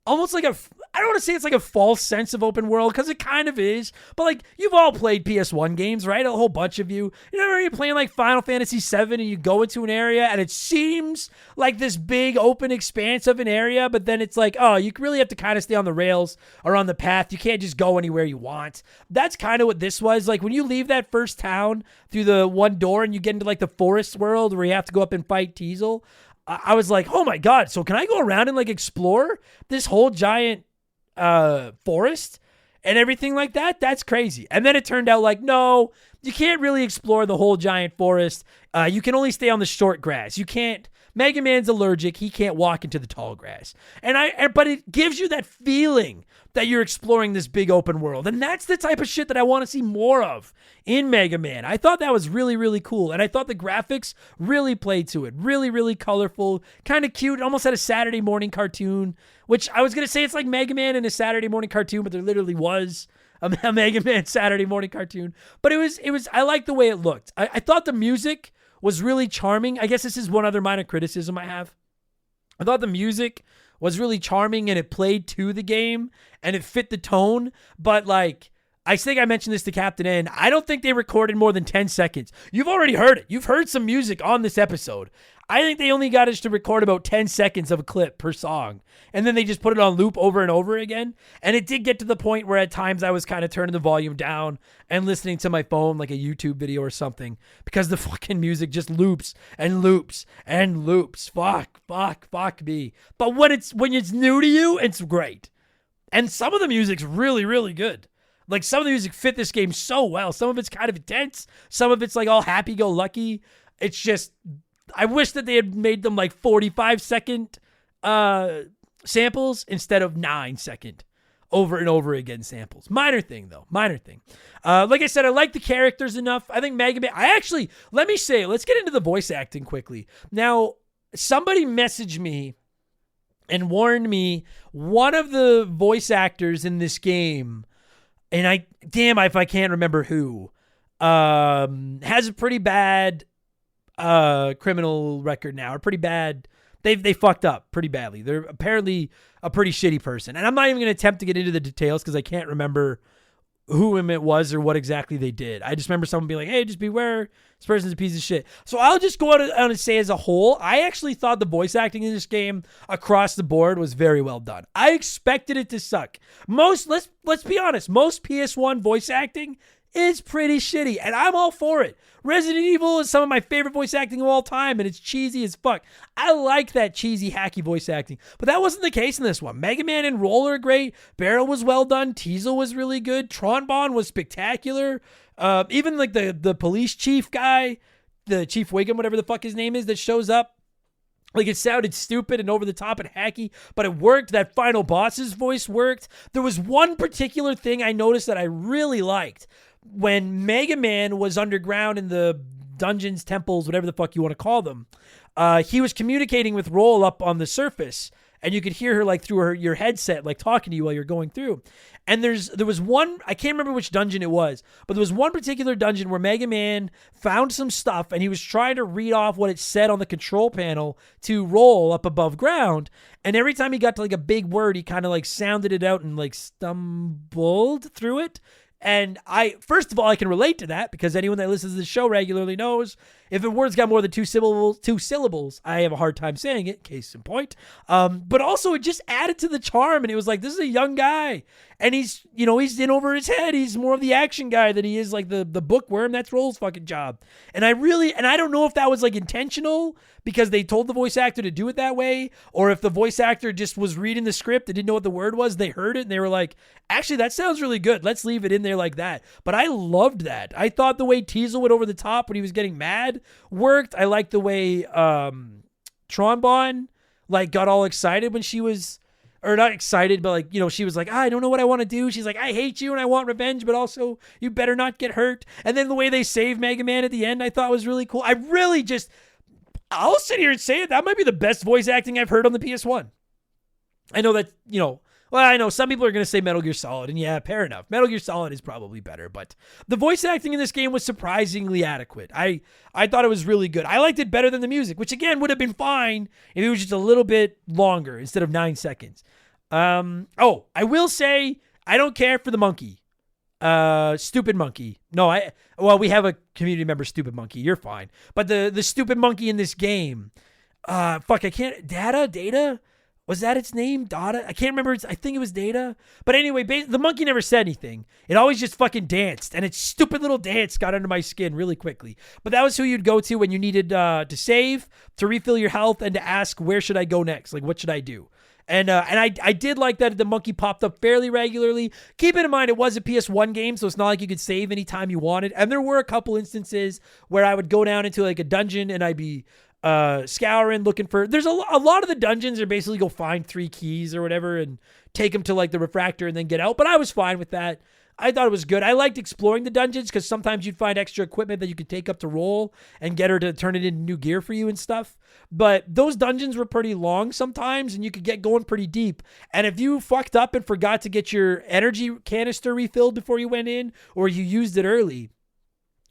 almost like I don't want to say it's like a false sense of open world, because it kind of is, but like, you've all played PS1 games, right? A whole bunch of you. You know, you're playing like Final Fantasy VII and you go into an area and it seems like this big open expanse of an area, but then it's like, oh, you really have to kind of stay on the rails or on the path. You can't just go anywhere you want. That's kind of what this was. Like, when you leave that first town through the one door and you get into like the forest world where you have to go up and fight Teasel, I was like, oh my God, so can I go around and like explore this whole giant forest and everything like that? That's crazy. And then it turned out like, no, you can't really explore the whole giant forest. You can only stay on the short grass. You can't. Mega Man's allergic. He can't walk into the tall grass. But it gives you that feeling that you're exploring this big open world. And that's the type of shit that I want to see more of in Mega Man. I thought that was really, really cool. And I thought the graphics really played to it. Really, really colorful, kind of cute. It almost had a Saturday morning cartoon, which I was going to say it's like Mega Man in a Saturday morning cartoon, but there literally was a Mega Man Saturday morning cartoon. But it was, I liked the way it looked. I thought the music was really charming. I guess this is one other minor criticism I have. I thought the music was really charming and it played to the game and it fit the tone. But like, I think I mentioned this to Captain N. I don't think they recorded more than 10 seconds. You've already heard it. You've heard some music on this episode. I think they only got us to record about 10 seconds of a clip per song. And then they just put it on loop over and over again. And it did get to the point where at times I was kind of turning the volume down and listening to my phone like a YouTube video or something, because the fucking music just loops and loops and loops. Fuck me. But when it's new to you, it's great. And some of the music's really, really good. Like, some of the music fit this game so well. Some of it's kind of intense. Some of it's like all happy-go-lucky. It's just, I wish that they had made them like 45-second samples instead of 9-second over and over again samples. Minor thing, though. Minor thing. Like I said, I like the characters enough. I think Mega Man, let me say, let's get into the voice acting quickly. Now, somebody messaged me and warned me one of the voice actors in this game, and if I can't remember who, has a pretty bad criminal record now, or pretty bad. They fucked up pretty badly. They're apparently a pretty shitty person. And I'm not even going to attempt to get into the details because I can't remember who it was or what exactly they did. I just remember someone being like, hey, just beware, this person's a piece of shit. So I'll just go out and say as a whole, I actually thought the voice acting in this game across the board was very well done. I expected it to suck. Let's be honest, most PS1 voice acting is pretty shitty, and I'm all for it. Resident Evil is some of my favorite voice acting of all time, and it's cheesy as fuck. I like that cheesy, hacky voice acting, but that wasn't the case in this one. Mega Man and Roller are great. Barrel was well done. Teasel was really good. Tron was spectacular. Even like the police chief guy, the Chief Wiggum, whatever the fuck his name is, that shows up. Like, it sounded stupid and over the top and hacky, but it worked. That final boss's voice worked. There was one particular thing I noticed that I really liked. When Mega Man was underground in the dungeons, temples, whatever the fuck you want to call them, he was communicating with Roll up on the surface, and you could hear her like through your headset, like talking to you while you're going through. And there was one, I can't remember which dungeon it was, but there was one particular dungeon where Mega Man found some stuff and he was trying to read off what it said on the control panel to Roll up above ground. And every time he got to like a big word, he kind of like sounded it out and like stumbled through it. And first of all, I can relate to that because anyone that listens to the show regularly knows if a word's got more than two syllables, I have a hard time saying it, case in point. But also it just added to the charm, and it was like, this is a young guy, and he's in over his head. He's more of the action guy than he is like the bookworm. That's Roll's fucking job. And I don't know if that was like intentional because they told the voice actor to do it that way, or if the voice actor just was reading the script and didn't know what the word was. They heard it and they were like, actually, that sounds really good. Let's leave it in there like that. But I loved that. I thought the way Teasel went over the top when he was getting mad worked. I liked the way Tron like got all excited when she was, or not excited, but like, she was like, I don't know what I want to do. She's like, I hate you and I want revenge, but also you better not get hurt. And then the way they saved Mega Man at the end, I thought was really cool. I'll sit here and say it. That might be the best voice acting I've heard on the PS1. I know that, I know some people are going to say Metal Gear Solid, and yeah, fair enough. Metal Gear Solid is probably better, but the voice acting in this game was surprisingly adequate. I thought it was really good. I liked it better than the music, which again would have been fine if it was just a little bit longer instead of 9 seconds. I will say I don't care for the monkey. Stupid monkey. No, we have a community member, stupid monkey. You're fine. But the stupid monkey in this game, I can't. Data? Was that its name? Data? I can't remember. I think it was Data. But anyway, the monkey never said anything. It always just fucking danced. And its stupid little dance got under my skin really quickly. But that was who you'd go to when you needed to save, to refill your health, and to ask, where should I go next? Like, what should I do? And I did like that the monkey popped up fairly regularly. Keep in mind, it was a PS1 game, so it's not like you could save anytime you wanted. And there were a couple instances where I would go down into like a dungeon and I'd be scouring, looking for. There's a lot of the dungeons are basically go find 3 keys or whatever and take them to like the refractor and then get out. But I was fine with that. I thought it was good. I liked exploring the dungeons because sometimes you'd find extra equipment that you could take up to roll and get her to turn it into new gear for you and stuff. But those dungeons were pretty long sometimes and you could get going pretty deep. And if you fucked up and forgot to get your energy canister refilled before you went in, or you used it early,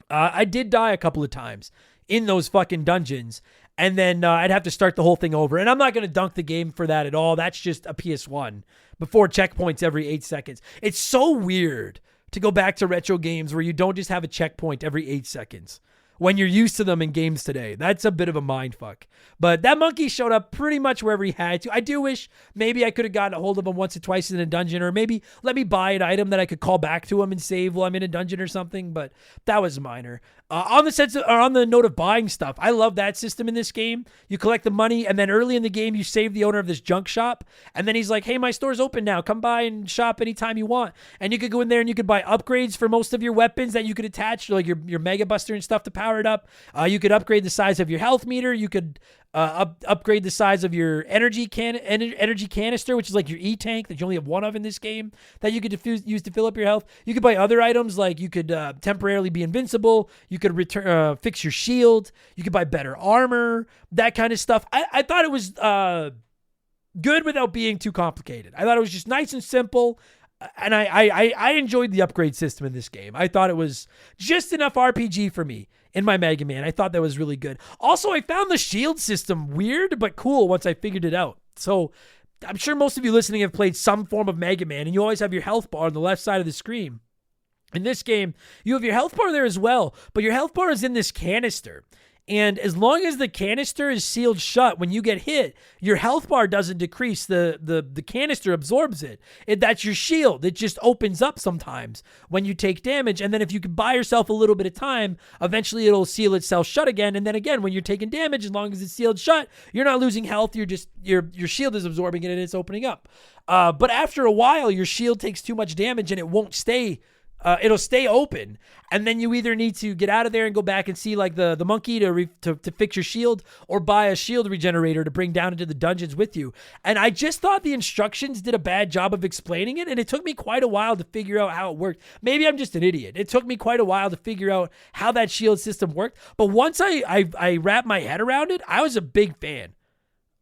I did die a couple of times in those fucking dungeons. And then I'd have to start the whole thing over. And I'm not going to dunk the game for that at all. That's just a PS1 before checkpoints every 8 seconds. It's so weird to go back to retro games where you don't just have a checkpoint every 8 seconds when you're used to them in games today. That's a bit of a mind fuck. But that monkey showed up pretty much wherever he had to. I do wish maybe I could have gotten a hold of him once or twice in a dungeon, or maybe let me buy an item that I could call back to him and save while I'm in a dungeon or something, but that was minor. On the note of buying stuff, I love that system in this game. You collect the money, and then early in the game, you save the owner of this junk shop, and then he's like, hey, my store's open now. Come by and shop anytime you want. And you could go in there and you could buy upgrades for most of your weapons that you could attach to like your Mega Buster and stuff to power it up. You could upgrade the size of your health meter. You could upgrade the size of your energy canister, which is like your E-tank that you only have one of in this game, that you could use to fill up your health. You could buy other items, like you could temporarily be invincible. You could fix your shield. You could buy better armor, that kind of stuff. I thought it was good without being too complicated. I thought it was just nice and simple. And I enjoyed the upgrade system in this game. I thought it was just enough RPG for me in my Mega Man. I thought that was really good. Also, I found the shield system weird but cool once I figured it out. So I'm sure most of you listening have played some form of Mega Man, and you always have your health bar on the left side of the screen. In this game, you have your health bar there as well, but your health bar is in this canister. And as long as the canister is sealed shut, when you get hit, your health bar doesn't decrease. The canister absorbs it. That's your shield. It just opens up sometimes when you take damage. And then if you can buy yourself a little bit of time, eventually it'll seal itself shut again. And then again, when you're taking damage, as long as it's sealed shut, you're not losing health. You're just your shield is absorbing it and it's opening up. But after a while, your shield takes too much damage and it won't stay. It'll stay open, and then you either need to get out of there and go back and see like the monkey to fix your shield, or buy a shield regenerator to bring down into the dungeons with you. And I just thought the instructions did a bad job of explaining it, and it took me quite a while to figure out how it worked. Maybe I'm just an idiot. It took me quite a while to figure out how that shield system worked, but once I wrapped my head around it, I was a big fan.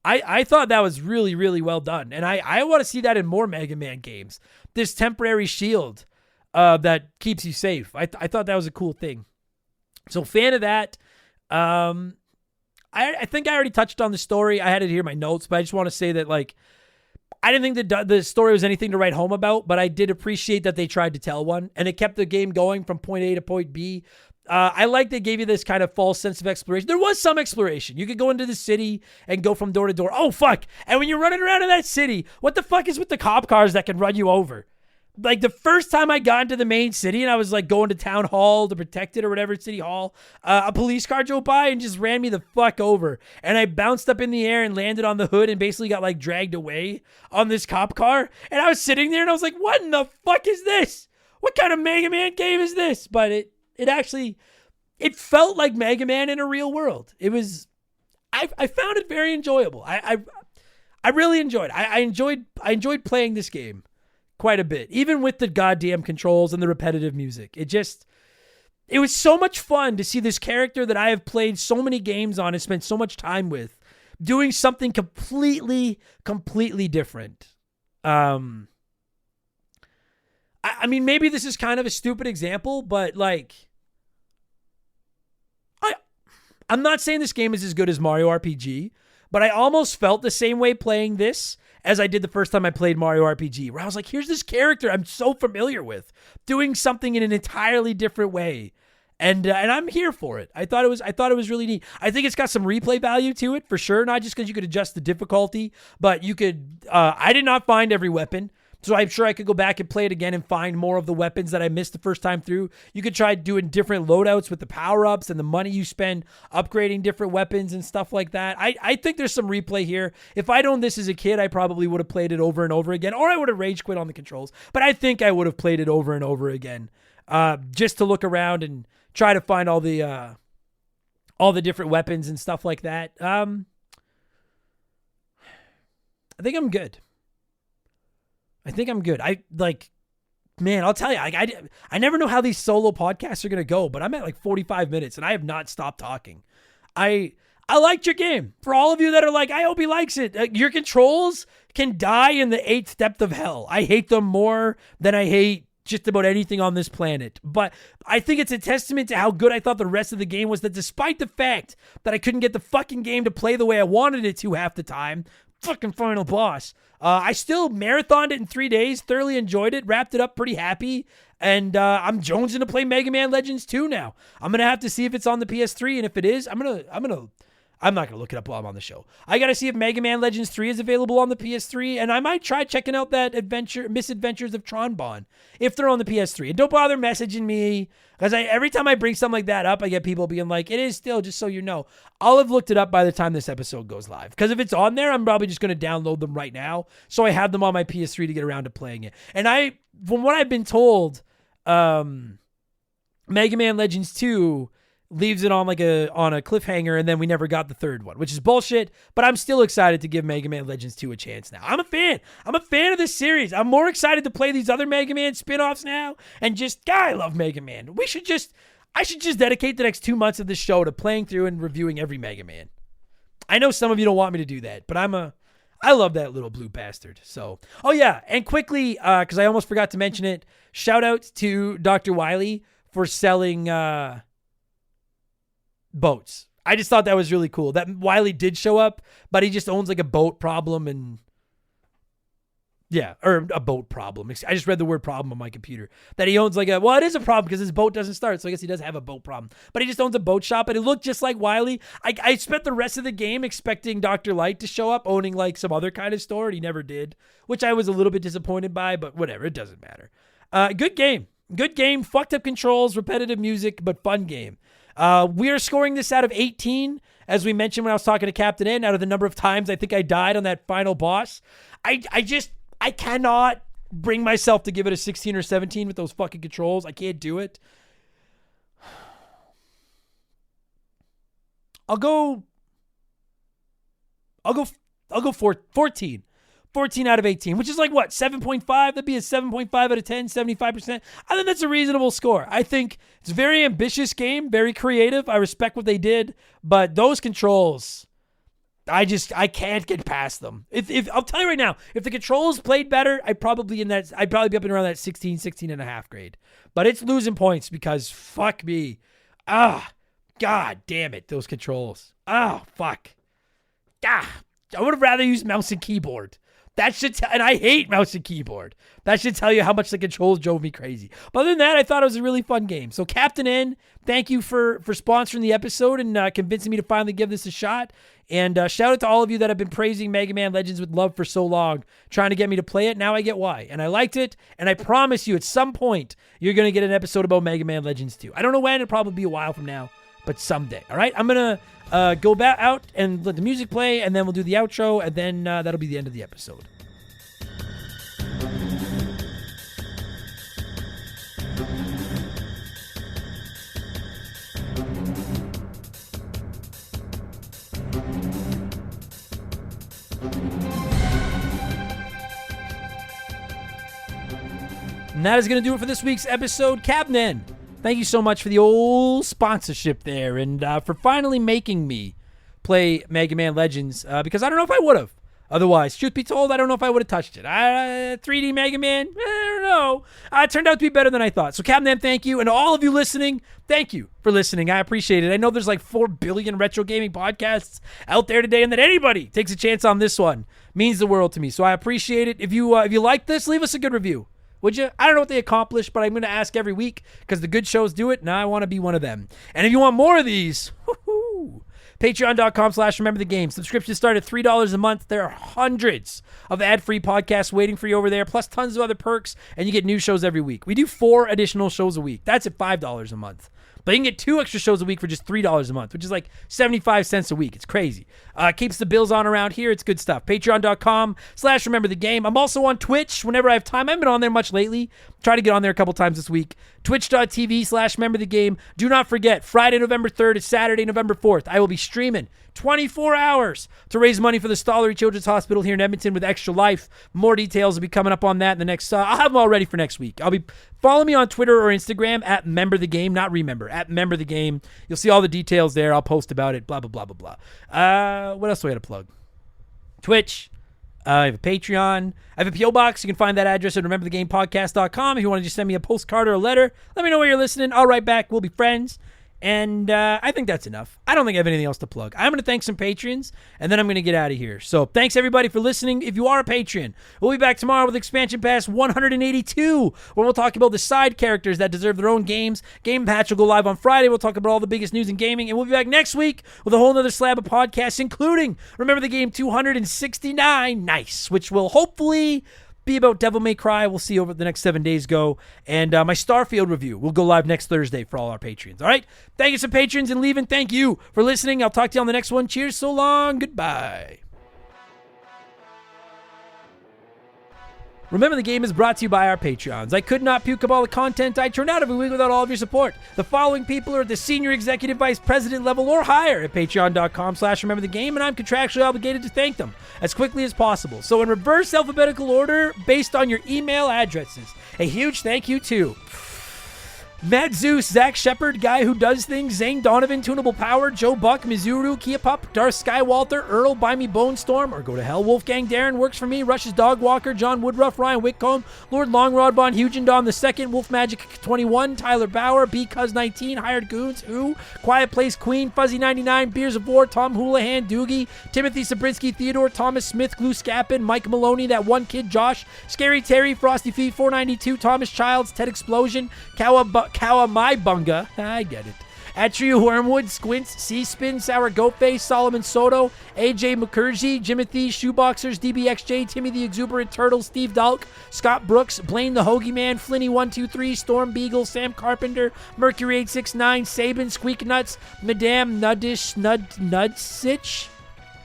I thought that was really, really well done, and I want to see that in more Mega Man games. This temporary shield that keeps you safe. I thought that was a cool thing. So fan of that. I think I already touched on the story. I had it here in my notes, but I just want to say that like I didn't think the story was anything to write home about, but I did appreciate that they tried to tell one, and it kept the game going from point A to point B. I like they gave you this kind of false sense of exploration. There was some exploration. You could go into the city and go from door to door. Oh, fuck. And when you're running around in that city, what the fuck is with the cop cars that can run you over? Like the first time I got into the main city and I was like going to town hall to protect it or whatever, city hall, a police car drove by and just ran me the fuck over. And I bounced up in the air and landed on the hood and basically got like dragged away on this cop car. And I was sitting there and I was like, what in the fuck is this? What kind of Mega Man game is this? But it actually, it felt like Mega Man in a real world. It was, I found it very enjoyable. I really enjoyed it. I enjoyed playing this game quite a bit, even with the goddamn controls and the repetitive music. It was so much fun to see this character that I have played so many games on and spent so much time with doing something completely different. I mean, maybe this is kind of a stupid example, but like, I'm not saying this game is as good as Mario RPG, but I almost felt the same way playing this as I did the first time I played Mario RPG, where I was like, here's this character I'm so familiar with doing something in an entirely different way. And I'm here for it. I thought it was really neat. I think it's got some replay value to it for sure. Not just because you could adjust the difficulty, but you could. I did not find every weapon, so I'm sure I could go back and play it again and find more of the weapons that I missed the first time through. You could try doing different loadouts with the power-ups and the money you spend upgrading different weapons and stuff like that. I think there's some replay here. If I'd owned this as a kid, I probably would have played it over and over again, or I would have rage quit on the controls. But I think I would have played it over and over again, just to look around and try to find all the different weapons and stuff like that. I think I'm good. Man, I'll tell you, I never know how these solo podcasts are going to go, but I'm at like 45 minutes and I have not stopped talking. I liked your game. For all of you that are like, I hope he likes it. Your controls can die in the 8th depth of hell. I hate them more than I hate just about anything on this planet. But I think it's a testament to how good I thought the rest of the game was, that despite the fact that I couldn't get the fucking game to play the way I wanted it to half the time, fucking final boss, I still marathoned it in 3 days, thoroughly enjoyed it, wrapped it up pretty happy, and I'm jonesing to play Mega Man Legends 2 now. I'm going to have to see if it's on the PS3, and if it is, I'm not going to look it up while I'm on the show. I got to see if Mega Man Legends 3 is available on the PS3, and I might try checking out that Misadventures of Tron Bonne if they're on the PS3. And don't bother messaging me, because every time I bring something like that up, I get people being like, it is still, just so you know. I'll have looked it up by the time this episode goes live, because if it's on there, I'm probably just going to download them right now, so I have them on my PS3 to get around to playing it. And from what I've been told, Mega Man Legends 2 leaves it on a cliffhanger, and then we never got the third one, which is bullshit, but I'm still excited to give Mega Man Legends 2 a chance now. I'm a fan of this series. I'm more excited to play these other Mega Man spin-offs now, and I love Mega Man. I should just dedicate the next 2 months of this show to playing through and reviewing every Mega Man. I know some of you don't want me to do that, but I love that little blue bastard. So, oh yeah, and quickly, because I almost forgot to mention it, shout out to Dr. Wily for selling boats. I just thought that was really cool. That Wiley did show up, but he just owns like a boat problem, and or a boat problem. I just read the word problem on my computer. That he owns it is a problem because his boat doesn't start, so I guess he does have a boat problem. But he just owns a boat shop, and it looked just like Wiley. I spent the rest of the game expecting Dr. Light to show up owning like some other kind of store, and he never did, which I was a little bit disappointed by, but whatever, it doesn't matter. Good game, fucked up controls, repetitive music, but fun game. We are scoring this out of 18, as we mentioned when I was talking to Captain N, out of the number of times I think I died on that final boss. I cannot bring myself to give it a 16 or 17 with those fucking controls. I can't do it. I'll go 14. 14 out of 18, which is like what, 7.5? That'd be a 7.5 out of 10, 75%. I think that's a reasonable score. I think it's a very ambitious game, very creative. I respect what they did, but those controls, I can't get past them. If I'll tell you right now, if the controls played better, I'd probably be up and around that 16 and a half grade. But it's losing points because fuck me. God damn it, those controls. Fuck. I would have rather used mouse and keyboard. That should tell, and I hate mouse and keyboard. That should tell you how much the controls drove me crazy. But other than that, I thought it was a really fun game. So Captain N, thank you for sponsoring the episode and convincing me to finally give this a shot. And shout out to all of you that have been praising Mega Man Legends with love for so long, trying to get me to play it. Now I get why. And I liked it. And I promise you, at some point, you're going to get an episode about Mega Man Legends 2. I don't know when. It'll probably be a while from now, but someday. All right? I'm going to go back out and let the music play, and then we'll do the outro, and then that'll be the end of the episode. And that is going to do it for this week's episode. Captain, thank you so much for the old sponsorship there, and for finally making me play Mega Man Legends, because I don't know if I would have. Otherwise, truth be told, I don't know if I would have touched it. 3D Mega Man, I don't know. It turned out to be better than I thought. So, Captain M, thank you. And all of you listening, thank you for listening. I appreciate it. I know there's like 4 billion retro gaming podcasts out there today, and that anybody takes a chance on this one means the world to me. So I appreciate it. If you like this, leave us a good review. Would you? I don't know what they accomplished, but I'm going to ask every week because the good shows do it, and I want to be one of them. And if you want more of these, Patreon.com/rememberthegame. Subscriptions start at $3 a month. There are hundreds of ad-free podcasts waiting for you over there, plus tons of other perks, and you get new shows every week. We do 4 additional shows a week. That's at $5 a month. But you can get 2 extra shows a week for just $3 a month, which is like 75 cents a week. It's crazy. Keeps the bills on around here. It's good stuff. Patreon.com/rememberthegame. I'm also on Twitch whenever I have time. I haven't been on there much lately. Try to get on there a couple times this week. Twitch.tv/rememberthegame. Do not forget, Friday, November 3rd to Saturday, November 4th, I will be streaming 24 hours to raise money for the Stollery Children's Hospital here in Edmonton with Extra Life. More details will be coming up on that in the next, I'll have them all ready for next week. Follow me on Twitter or Instagram at memberthegame, not remember, at memberthegame. You'll see all the details there. I'll post about it, blah, blah, blah, blah, blah. What else do I got to plug? Twitch. I have a Patreon. I have a P.O. Box. You can find that address at rememberthegamepodcast.com. If you want to just send me a postcard or a letter, let me know where you're listening. I'll write back. We'll be friends. And I think that's enough. I don't think I have anything else to plug. I'm going to thank some patrons, and then I'm going to get out of here. So thanks, everybody, for listening. If you are a patron, we'll be back tomorrow with Expansion Pass 182, where we'll talk about the side characters that deserve their own games. Game Patch will go live on Friday. We'll talk about all the biggest news in gaming, and we'll be back next week with a whole nother slab of podcasts, including Remember the Game 269, nice, which will hopefully be about Devil May Cry. We'll see over the next 7 days go. And my Starfield review will go live next Thursday for all our patrons. All right? Thank you, some patrons, and leaving. Thank you for listening. I'll talk to you on the next one. Cheers, so long. Goodbye. Remember the Game is brought to you by our Patreons. I could not puke up all the content I turn out every week without all of your support. The following people are at the senior executive vice president level or higher at patreon.com/rememberthegame, and I'm contractually obligated to thank them as quickly as possible. So in reverse alphabetical order, based on your email addresses, a huge thank you to Matt Zeus, Zach Shepard, Guy Who Does Things, Zane Donovan, Tunable Power, Joe Buck, Mizuru, Kia Pup, Darth Skywalter, Earl, Buy Me Bone Storm, or Go to Hell, Wolfgang Darren, Works For Me, Rush's Dog Walker, John Woodruff, Ryan Whitcomb, Lord Longrod Von Hugendon II, Wolf Magic 21, Tyler Bauer, B Cuz 19, Hired Goons, Who, Quiet Place Queen, Fuzzy 99, Beers of War, Tom Houlihan, Doogie, Timothy Sabrinsky, Theodore, Thomas Smith, Glue Scappin, Mike Maloney, That One Kid, Josh, Scary Terry, Frosty Feet 492, Thomas Childs, Ted Explosion, Kawa My Bunga, I get it. Atria Wormwood, Squints, C-Spin, Sour Goatface, Solomon Soto, AJ Mukherjee, Jimothy, Shoeboxers, DBXJ, Timmy the Exuberant Turtle, Steve Dalk, Scott Brooks, Blaine the Hoagie Man, Flinny123, Storm Beagle, Sam Carpenter, Mercury 869, Sabin, Squeak Nuts, Madame Nudsitch,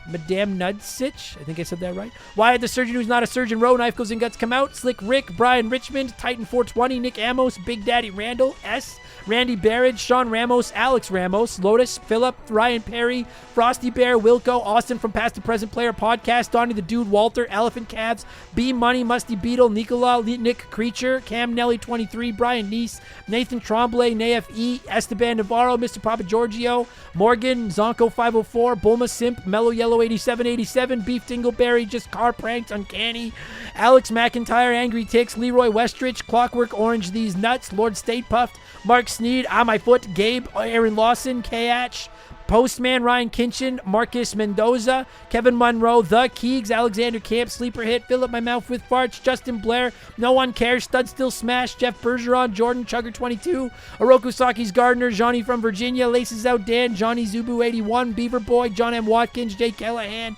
Madame Nudsitch, I think I said that right. Wyatt the Surgeon Who's Not a Surgeon, Row, Knife Goes and Guts Come Out, Slick Rick, Brian Richmond, Titan 420, Nick Amos, Big Daddy Randall, S, Randy Barrett, Sean Ramos, Alex Ramos, Lotus, Phillip, Ryan Perry, Frosty Bear, Wilco, Austin from Past to Present Player Podcast, Donnie the Dude, Walter, Elephant Calves, B Money, Musty Beetle, Nicola, Nick Creature, Cam Nelly 23, Brian Neese, Nathan Tremblay, Naif E, Esteban Navarro, Mr. Papa Giorgio, Morgan, Zonko 504, Bulma Simp, Mellow Yellow 8787, Beef Dingleberry, Just Car Pranked, Uncanny, Alex McIntyre, Angry Ticks, Leroy Westrich, Clockwork Orange, These Nuts, Lord State Puffed, Mark Sneed, On My Foot, Gabe, Aaron Lawson, K-Atch, Postman, Ryan Kinchin, Marcus Mendoza, Kevin Monroe, The Keegs, Alexander Camp, Sleeper Hit, Fill Up My Mouth with Farts, Justin Blair, No One Cares, Stud Still Smash, Jeff Bergeron, Jordan Chugger 22, Oroku Saki's Gardner, Johnny from Virginia, Laces Out Dan, Johnny Zubu 81, Beaver Boy, John M. Watkins, Jake Callahan,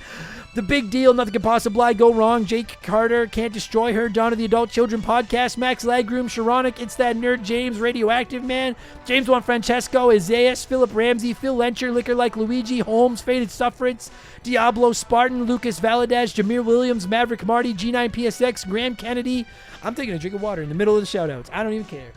The Big Deal, Nothing Can Possibly Go Wrong, Jake Carter, Can't Destroy Her, Donna the Adult Children Podcast, Max Lagroom, Sharonic, It's That Nerd, James, Radioactive Man, James Juan Francesco, Isaias, Philip Ramsey, Phil Lencher, Liquor Like Luigi, Holmes, Faded Sufferance, Diablo, Spartan, Lucas Valadez, Jameer Williams, Maverick Marty, G9 PSX, Graham Kennedy. I'm taking a drink of water in the middle of the shoutouts. I don't even care.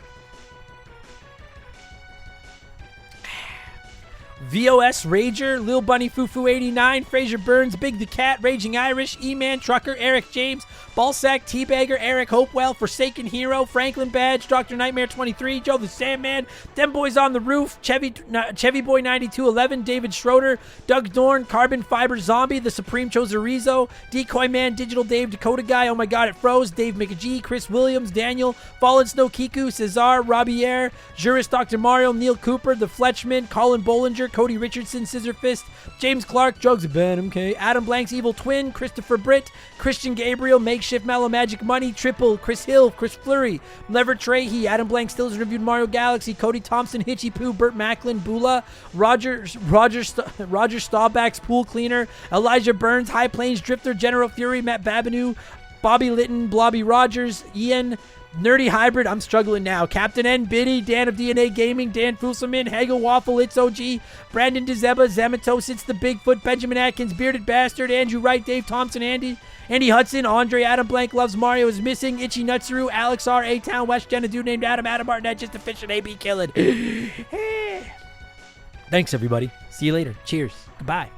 VOS Rager, Lil Bunny Fufu 89, Fraser Burns, Big the Cat, Raging Irish, E-Man Trucker, Eric James, Ballsack, Teabagger, Eric Hopewell, Forsaken Hero, Franklin Badge, Dr. Nightmare 23, Joe the Sandman, Them Boys on the Roof, Chevy Boy 9211, David Schroeder, Doug Dorn, Carbon Fiber Zombie, The Supreme Choserizo, Decoy Man, Digital Dave, Dakota Guy, Oh My God It Froze, Dave McGee, Chris Williams, Daniel, Fallen Snow Kiku, Cesar, Robier, Juris Dr. Mario, Neil Cooper, The Fletchman, Colin Bollinger, Cody Richardson, Scissor Fist, James Clark, Jugs of Venom, K, Adam Blank's Evil Twin, Christopher Britt, Christian Gabriel, Makeshift Mellow Magic Money, Triple, Chris Hill, Chris Fleury, Lever Trahey, Adam Blank Stills reviewed Mario Galaxy, Cody Thompson, Hitchy Poo, Burt Macklin, Bula, Roger Staubach's Pool Cleaner, Elijah Burns, High Plains Drifter, General Fury, Matt Babineau, Bobby Litton, Blobby Rogers, Ian, Nerdy Hybrid, I'm struggling now. Captain N, Biddy, Dan of DNA Gaming, Dan Fusselman, Hagel Waffle, It's OG, Brandon DeZeba, Zamatos, It's the Bigfoot, Benjamin Atkins, Bearded Bastard, Andrew Wright, Dave Thompson, Andy Hudson, Andre, Adam Blank Loves Mario is Missing, Itchy Nutsuru, Alex R, A-Town, West Gen, a dude named Adam Martinette, Just a Fish and AB Killing. Thanks, everybody. See you later. Cheers. Goodbye.